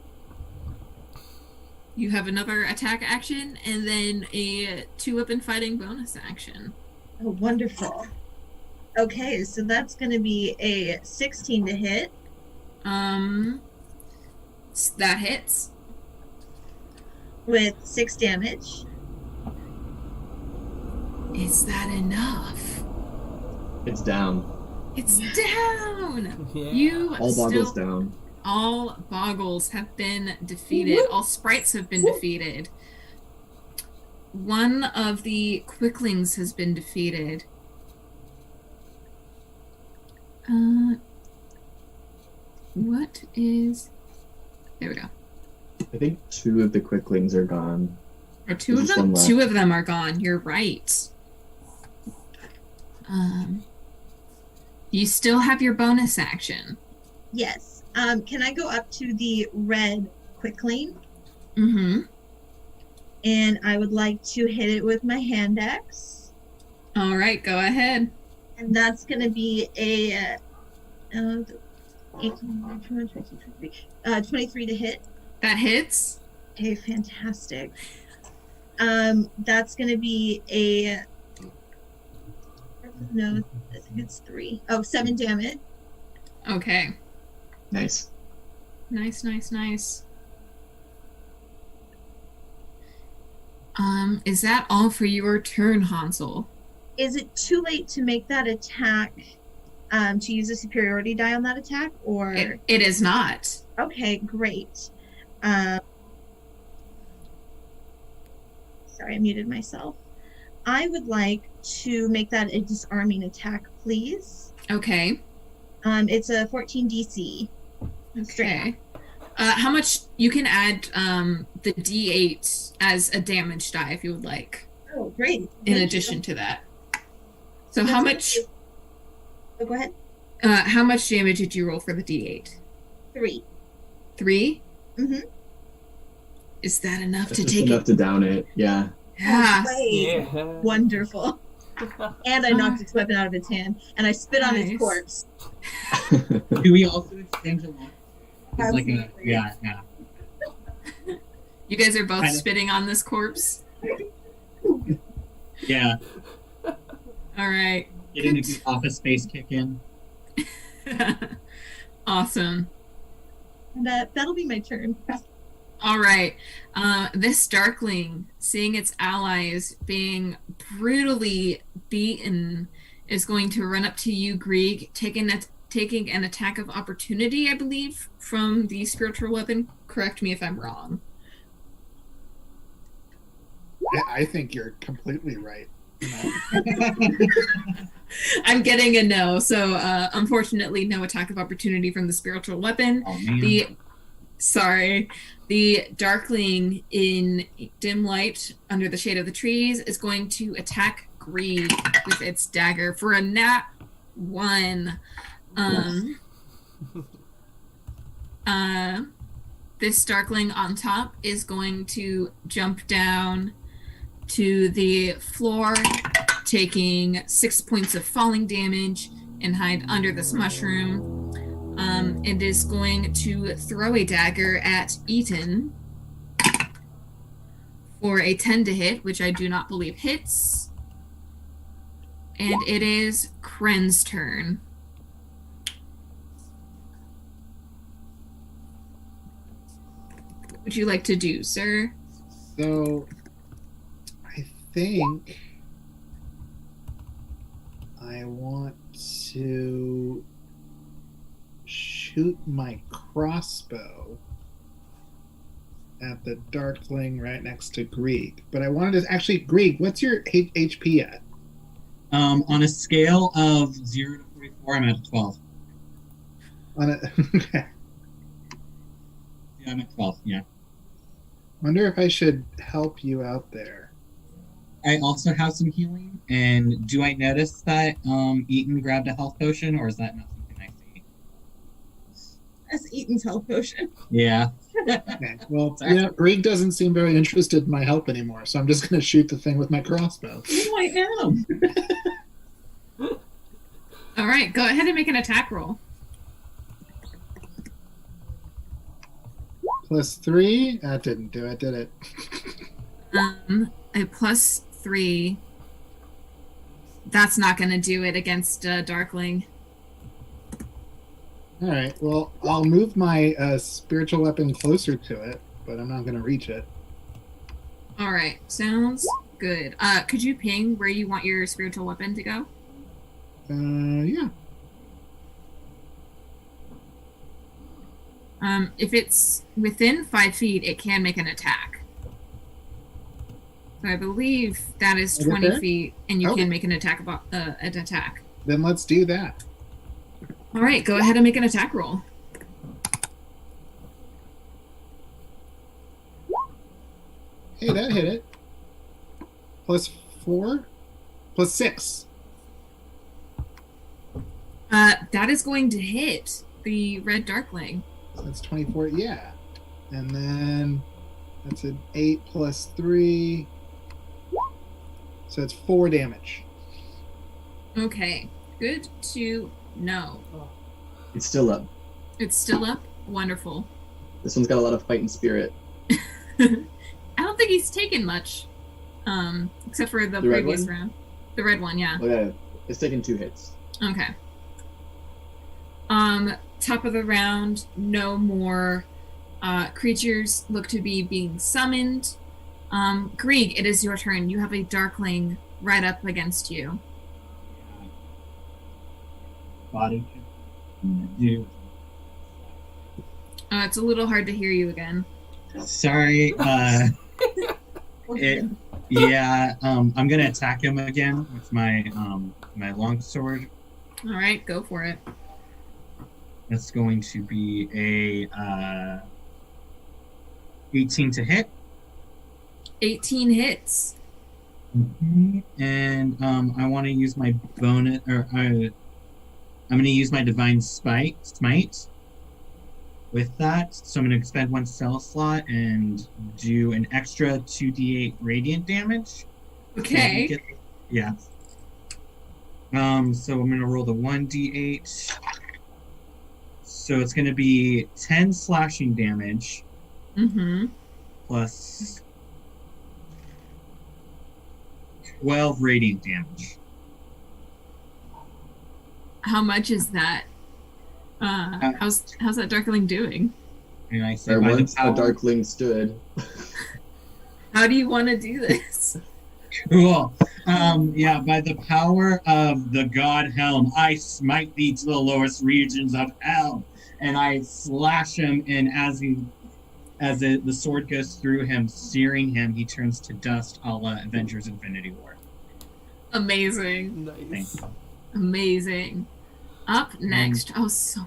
Speaker 2: You have another attack action, and then a 2-weapon fighting bonus action.
Speaker 7: Oh, wonderful. Okay, so that's going to be a 16 to hit.
Speaker 2: That hits.
Speaker 7: With 6 damage.
Speaker 2: Is that enough?
Speaker 8: It's down.
Speaker 2: It's down!
Speaker 3: Yeah.
Speaker 2: You
Speaker 8: All boggles down.
Speaker 2: All boggles have been defeated. All sprites have been defeated. One of the quicklings has been defeated. What is... There we go.
Speaker 8: I think 2 of the quicklings are gone.
Speaker 2: Or 2 of them? 2 of them are gone. You're right. You still have your bonus action.
Speaker 7: Yes. Can I go up to the red quickling?
Speaker 2: Mm-hmm.
Speaker 7: And I would like to hit it with my hand axe.
Speaker 2: All right, go ahead.
Speaker 7: And that's going to be a 23 to hit.
Speaker 2: That hits.
Speaker 7: Okay, fantastic. That's going to be a... No, I think it's 3. Oh, 7 damage.
Speaker 2: Okay.
Speaker 8: Nice.
Speaker 2: Nice. Is that all for your turn, Hansel?
Speaker 7: Is it too late to make that attack, to use a superiority die on that attack, or?
Speaker 2: It is not.
Speaker 7: Okay, great. Sorry, I muted myself. I would like to make that a disarming attack, please.
Speaker 2: Okay.
Speaker 7: It's a 14 DC.
Speaker 2: Okay. How much you can add the D8 as a damage die if you would like.
Speaker 7: Oh, great.
Speaker 2: In addition to that. So how much?
Speaker 7: Oh, go ahead.
Speaker 2: How much damage did you roll for the D8?
Speaker 7: 3.
Speaker 2: 3?
Speaker 7: Mm-hmm.
Speaker 2: Is that enough
Speaker 8: That's
Speaker 2: to
Speaker 8: just
Speaker 2: take
Speaker 8: enough
Speaker 2: it?
Speaker 8: to down it. Yeah.
Speaker 2: Yeah.
Speaker 3: Yeah.
Speaker 7: Wonderful. And I knocked its weapon out of its hand, and I spit on its corpse.
Speaker 4: Do we also exchange a lot? Like
Speaker 7: Absolutely.
Speaker 4: yeah.
Speaker 2: You guys are both
Speaker 4: Kinda.
Speaker 2: spitting on this corpse?
Speaker 4: Yeah.
Speaker 2: Alright.
Speaker 4: Getting a good office space kick in.
Speaker 2: Awesome.
Speaker 7: And that'll be my turn.
Speaker 2: All right. This Darkling, seeing its allies being brutally beaten, is going to run up to you, Grieg, taking an attack of opportunity, I believe, from the spiritual weapon. Correct me if I'm wrong.
Speaker 6: I think you're completely right.
Speaker 2: I'm getting a no, so unfortunately, no attack of opportunity from the spiritual weapon.
Speaker 4: Oh, man.
Speaker 2: The Darkling in dim light under the shade of the trees is going to attack Grieg with its dagger for a nat 1. This Darkling on top is going to jump down to the floor, taking 6 points of falling damage, and hide under this mushroom. It is going to throw a dagger at Eaton for a 10 to hit, which I do not believe hits. And it is Kren's turn. What would you like to do, sir?
Speaker 6: So, I think I want to shoot my crossbow at the Darkling right next to Grieg. But I wanted to actually, Grieg, what's your HP at?
Speaker 4: On a scale of 0 to 44, I'm at 12.
Speaker 6: Okay.
Speaker 4: Yeah, I'm at 12, yeah.
Speaker 6: Wonder if I should help you out there.
Speaker 4: I also have some healing, and do I notice that Eaton grabbed a health potion, or is that not something I see?
Speaker 7: That's Eaton's health potion.
Speaker 4: Yeah.
Speaker 6: Okay. Well, yeah, Grieg doesn't seem very interested in my help anymore, so I'm just going to shoot the thing with my crossbow.
Speaker 4: Oh, I am.
Speaker 2: All right, go ahead and make an attack roll.
Speaker 6: +3? That didn't do it, did it?
Speaker 2: A +3. That's not going to do it against Darkling.
Speaker 6: Alright, well, I'll move my spiritual weapon closer to it, but I'm not going to reach it.
Speaker 2: All right, sounds good. Could you ping where you want your spiritual weapon to go?
Speaker 6: Yeah.
Speaker 2: If it's within 5 feet, it can make an attack. So I believe that is 20 feet, and you can make an attack. An attack.
Speaker 6: Then let's do that.
Speaker 2: All right, go ahead and make an attack roll.
Speaker 6: Hey, that hit it. +4? +6.
Speaker 2: That is going to hit the red Darkling.
Speaker 6: So that's 24, yeah. And then that's an 8 + 3. So it's 4 damage.
Speaker 2: Okay, good to know.
Speaker 8: It's still up.
Speaker 2: It's still up? Wonderful.
Speaker 8: This one's got a lot of fighting spirit.
Speaker 2: I don't think he's taken much, except for the previous round. The red one, yeah.
Speaker 8: Okay, it's taken 2 hits.
Speaker 2: Okay. Top of the round, no more creatures look to be being summoned. Grieg, it is your turn. You have a Darkling right up against you.
Speaker 4: Body.
Speaker 2: It's a little hard to hear you again.
Speaker 4: Sorry. Yeah. I'm gonna attack him again with my my longsword.
Speaker 2: All right, go for it.
Speaker 4: That's going to be a 18 to hit.
Speaker 2: 18 hits.
Speaker 4: Mm-hmm. And I want to use my bonus, or I'm going to use my divine smite with that. So I'm going to expend 1 spell slot and do an extra 2d8 radiant damage.
Speaker 2: Okay.
Speaker 4: Yeah. So I'm going to roll the 1d8. So it's going to be 10 slashing damage.
Speaker 2: Mm-hmm.
Speaker 4: Plus 12 radiant damage.
Speaker 2: How much is that? How's that Darkling doing?
Speaker 4: And I say,
Speaker 8: Where
Speaker 4: by the
Speaker 8: once a
Speaker 4: power...
Speaker 8: darkling stood.
Speaker 2: How do you want to do this?
Speaker 4: Cool. Yeah, by the power of the god Helm, I smite thee to the lowest regions of hell. And I slash him, and as the sword goes through him, searing him, he turns to dust, a la Avengers Infinity War.
Speaker 2: Amazing.
Speaker 3: Nice.
Speaker 2: Amazing. Up next. So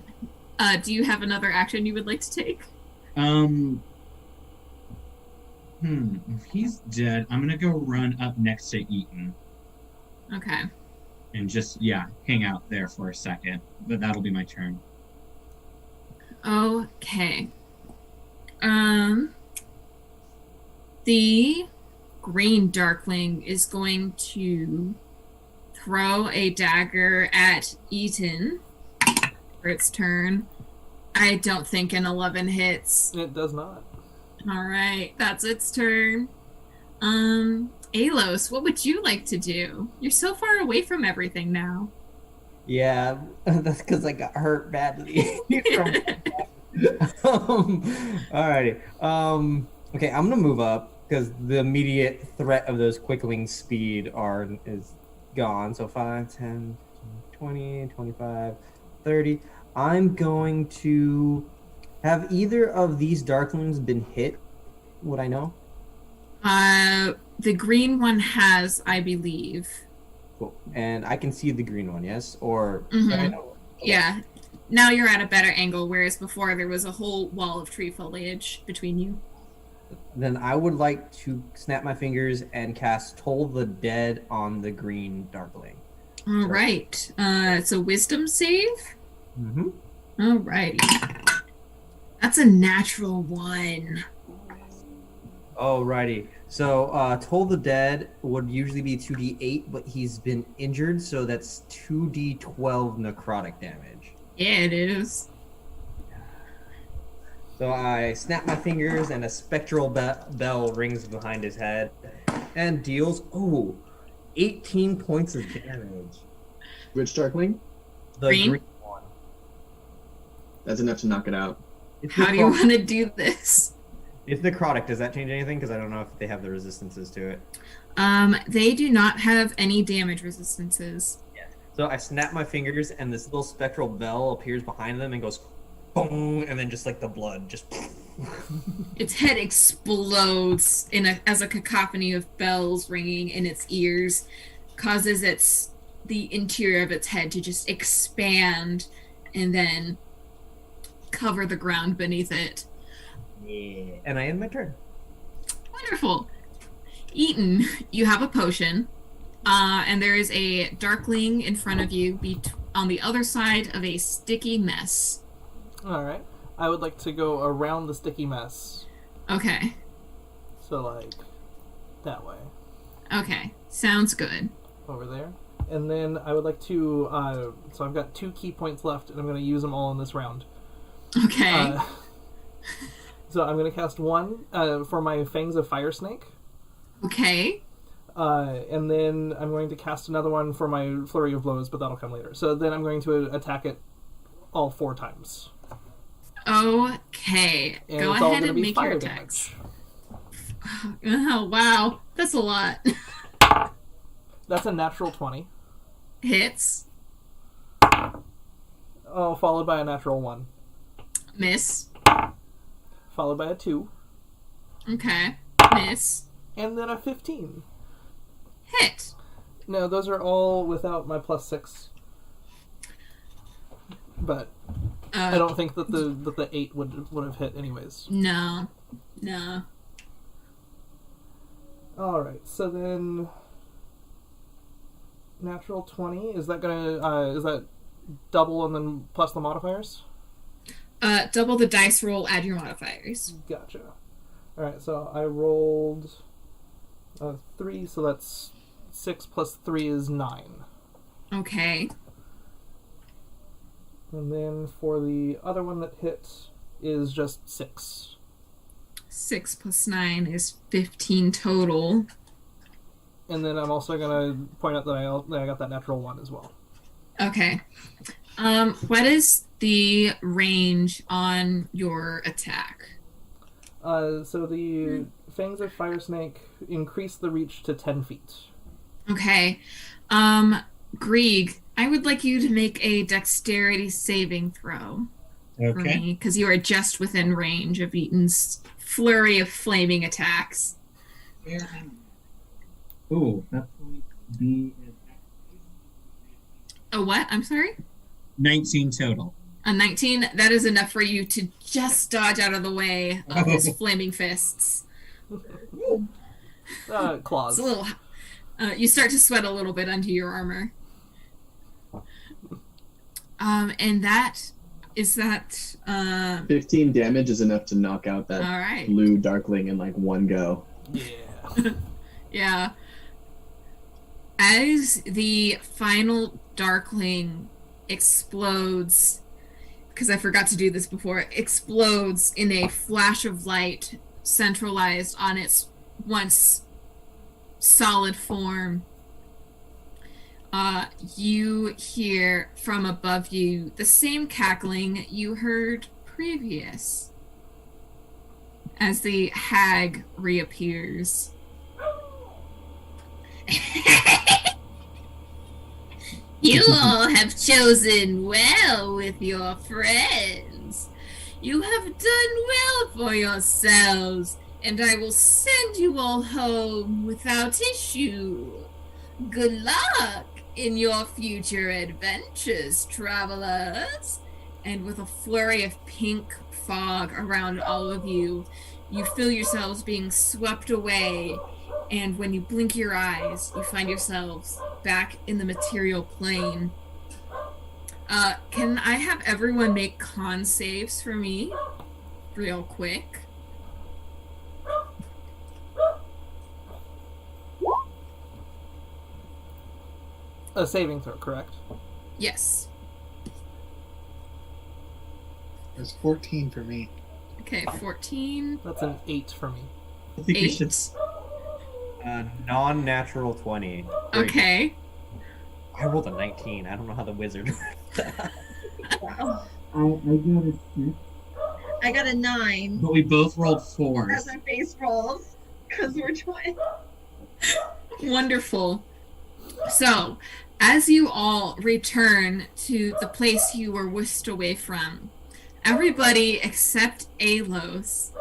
Speaker 2: many. Do you have another action you would like to take?
Speaker 4: If he's dead, I'm gonna go run up next to Eaton.
Speaker 2: Okay.
Speaker 4: And just, hang out there for a second. But that'll be my turn.
Speaker 2: Okay. The green darkling is going to throw a dagger at Eaton for its turn. I don't think an 11 hits.
Speaker 3: It does not.
Speaker 2: All right, that's its turn. Alos, what would you like to do? You're so far away from everything now.
Speaker 1: Yeah, that's because I got hurt badly. Alrighty. Okay, I'm gonna move up because the immediate threat of those quickling speed is gone. So 5, 10, 20, 25, 30. I'm going to have either of these darklings been hit? Would I know?
Speaker 2: The green one has, I believe.
Speaker 1: Cool. And I can see the green one, yes? Or
Speaker 2: Mhm.
Speaker 1: I know. Okay.
Speaker 2: Yeah. Now you're at a better angle, whereas before there was a whole wall of tree foliage between you.
Speaker 1: Then I would like to snap my fingers and cast Toll the Dead on the green darkling.
Speaker 2: All right. It's a wisdom save.
Speaker 1: Mm-hmm.
Speaker 2: All righty. That's a natural 1.
Speaker 1: Alrighty. So Toll the Dead would usually be 2d8, but he's been injured, so that's 2d12 necrotic damage.
Speaker 2: Yeah, it is.
Speaker 1: So I snap my fingers and a spectral bell rings behind his head and deals 18 points of damage.
Speaker 8: Which darkling?
Speaker 1: The
Speaker 2: Green?
Speaker 1: one.
Speaker 8: That's enough to knock it out.
Speaker 1: It's
Speaker 2: How do you
Speaker 1: necrotic.
Speaker 2: want to do this?
Speaker 1: It's necrotic. Does that change anything? Because I don't know if they have the resistances to it.
Speaker 2: They do not have any damage resistances.
Speaker 1: So I snap my fingers and this little spectral bell appears behind them and goes boom, and then just like the blood just
Speaker 2: Its head explodes as a cacophony of bells ringing in its ears, causes the interior of its head to just expand and then cover the ground beneath it.
Speaker 1: Yeah. And I end my turn.
Speaker 2: Wonderful. Eaton, you have a potion, and there is a darkling in front of you on the other side of a sticky mess.
Speaker 3: Alright. I would like to go around the sticky mess.
Speaker 2: Okay.
Speaker 3: So, like, that way.
Speaker 2: Okay. Sounds good.
Speaker 3: Over there. And then I would like to, so I've got 2 key points left, and I'm going to use them all in this round.
Speaker 2: Okay.
Speaker 3: So I'm going to cast 1 for my Fangs of Fire Snake.
Speaker 2: Okay.
Speaker 3: And then I'm going to cast another one for my Flurry of Blows, but that'll come later. So then I'm going to attack it all 4 times.
Speaker 2: Okay.
Speaker 3: And
Speaker 2: Go
Speaker 3: it's all
Speaker 2: ahead
Speaker 3: gonna
Speaker 2: and
Speaker 3: be
Speaker 2: make
Speaker 3: fire
Speaker 2: your
Speaker 3: damage.
Speaker 2: attacks. Oh, wow. That's a lot.
Speaker 3: That's a natural 20.
Speaker 2: Hits.
Speaker 3: Oh, followed by a natural 1.
Speaker 2: Miss.
Speaker 3: Followed by a 2.
Speaker 2: Okay. Miss.
Speaker 3: And then a 15.
Speaker 2: Hit.
Speaker 3: No, those are all without my +6. But I don't think that the 8 would have hit anyways.
Speaker 2: No.
Speaker 3: Alright, so then natural 20, is that gonna is that double and then plus the modifiers?
Speaker 2: Double the dice roll, add your modifiers.
Speaker 3: Gotcha. Alright, so I rolled 3, so that's 6 plus 3 is 9.
Speaker 2: Okay.
Speaker 3: And then for the other one that hit is just 6.
Speaker 2: 6 plus 9 is 15 total.
Speaker 3: And then I'm also gonna point out that I got that natural 1 as well.
Speaker 2: Okay. What is the range on your attack?
Speaker 3: So the Fangs of Fire Snake increase the reach to 10 feet.
Speaker 2: Okay. Grieg, I would like you to make a dexterity saving throw for
Speaker 4: Okay.
Speaker 2: me, because you are just within range of Eaton's flurry of flaming attacks.
Speaker 9: Ooh, that's going to be
Speaker 2: A what? I'm sorry?
Speaker 4: 19 total.
Speaker 2: A 19? That is enough for you to just dodge out of the way of his flaming fists.
Speaker 3: Claws.
Speaker 2: It's a little... you start to sweat a little bit under your armor. And that... Is that...
Speaker 8: 15 damage is enough to knock out that
Speaker 2: all right.
Speaker 8: blue darkling in like one go.
Speaker 3: Yeah.
Speaker 2: Yeah. As the final darkling explodes, because I forgot to do this before, explodes in a flash of light centralized on its once solid form, you hear from above you the same cackling you heard previous as the hag reappears. You all have chosen well with your friends. You have done well for yourselves, and I will send you all home without issue. Good luck in your future adventures, travelers. And with a flurry of pink fog around all of you, you feel yourselves being swept away. And when you blink your eyes, you find yourselves back in the material plane. Can I have everyone make con saves for me? Real quick.
Speaker 3: A saving throw, correct?
Speaker 2: Yes.
Speaker 6: It's 14 for me.
Speaker 2: Okay, 14.
Speaker 3: That's an 8 for me.
Speaker 4: I think we
Speaker 2: 8.
Speaker 4: should.
Speaker 1: Non-natural 20. Great.
Speaker 2: Okay.
Speaker 1: I rolled a 19. I don't know how the wizard.
Speaker 7: Wow.
Speaker 9: I got a 6.
Speaker 7: I got a 9
Speaker 4: But we both rolled 4s.
Speaker 7: as my face rolls because we're twins.
Speaker 2: Wonderful. So, as you all return to the place you were whisked away from, everybody except Alos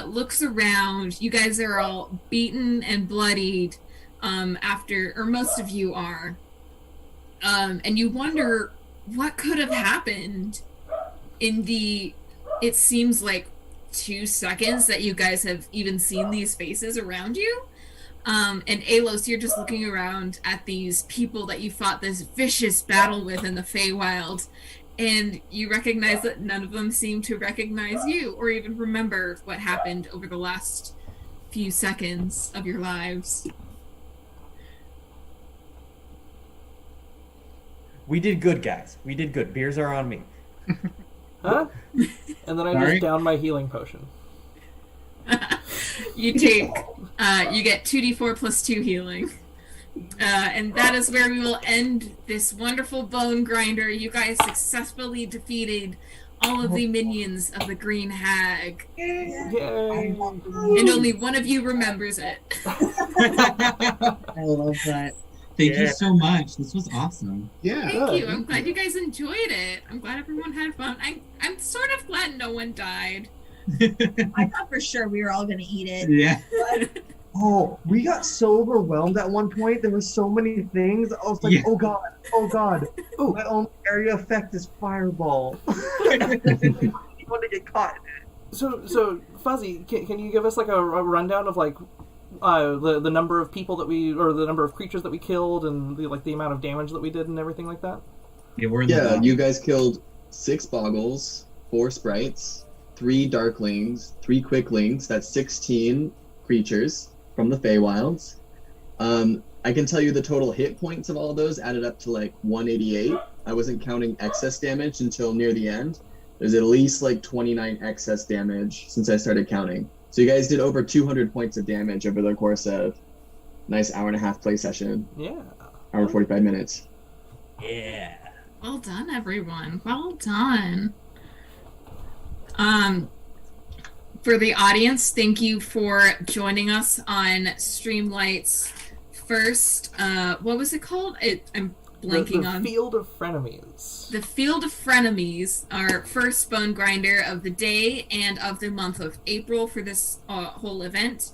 Speaker 2: looks around. You guys are all beaten and bloodied or most of you are. And you wonder what could have happened in it seems like 2 seconds that you guys have even seen these faces around you. And Alos, you're just looking around at these people that you fought this vicious battle with in the Feywild, and you recognize that none of them seem to recognize you or even remember what happened over the last few seconds of your lives.
Speaker 1: We did good, guys. We did good. Beers are on me.
Speaker 3: Huh? And then I
Speaker 4: Sorry?
Speaker 3: just down my healing potion.
Speaker 2: You get 2d4 plus 2 healing. And that is where we will end this wonderful bone grinder. You guys successfully defeated all of the minions of the Green Hag.
Speaker 3: Yay!
Speaker 2: And only one of you remembers it.
Speaker 9: I love that.
Speaker 4: Thank you so much. This was awesome.
Speaker 6: Yeah.
Speaker 2: Thank you. I'm glad you guys enjoyed it. I'm glad everyone had fun. I'm sort of glad no one died.
Speaker 7: I thought for sure we were all gonna eat it.
Speaker 4: Yeah.
Speaker 7: But
Speaker 1: Oh, we got so overwhelmed at one point. There were so many things. I was like,
Speaker 4: Yeah.
Speaker 1: oh god. Oh, my only area effect is fireball. I want to get caught in it.
Speaker 3: So Fuzzy, can you give us like a rundown of like the number of people that the number of creatures that we killed and the amount of damage that we did and everything like that?
Speaker 4: Yeah, we're in the
Speaker 8: Yeah,
Speaker 4: bottom.
Speaker 8: you guys killed 6 boggles, 4 sprites, 3 darklings, 3 quicklings. That's 16 creatures from the Feywilds. I can tell you the total hit points of all of those added up to like 188. I wasn't counting excess damage until near the end. There's at least like 29 excess damage since I started counting. So you guys did over 200 points of damage over the course of a nice hour and a half play session.
Speaker 3: Yeah.
Speaker 8: Hour and 45 minutes.
Speaker 1: Yeah.
Speaker 2: Well done, everyone. Well done. For the audience, thank you for joining us on Streamlight's first, what was it called? I'm blanking on.
Speaker 3: The Field of Frenemies.
Speaker 2: The Field of Frenemies, our first bone grinder of the day and of the month of April for this whole event.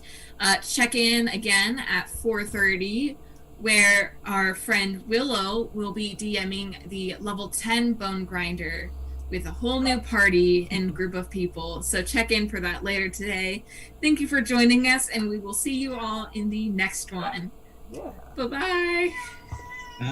Speaker 2: Check in again at 4:30, where our friend Willow will be DMing the level 10 bone grinder with a whole new party and group of people. So check in for that later today. Thank you for joining us, and we will see you all in the next one.
Speaker 3: Yeah.
Speaker 2: Bye-bye.
Speaker 4: Bye.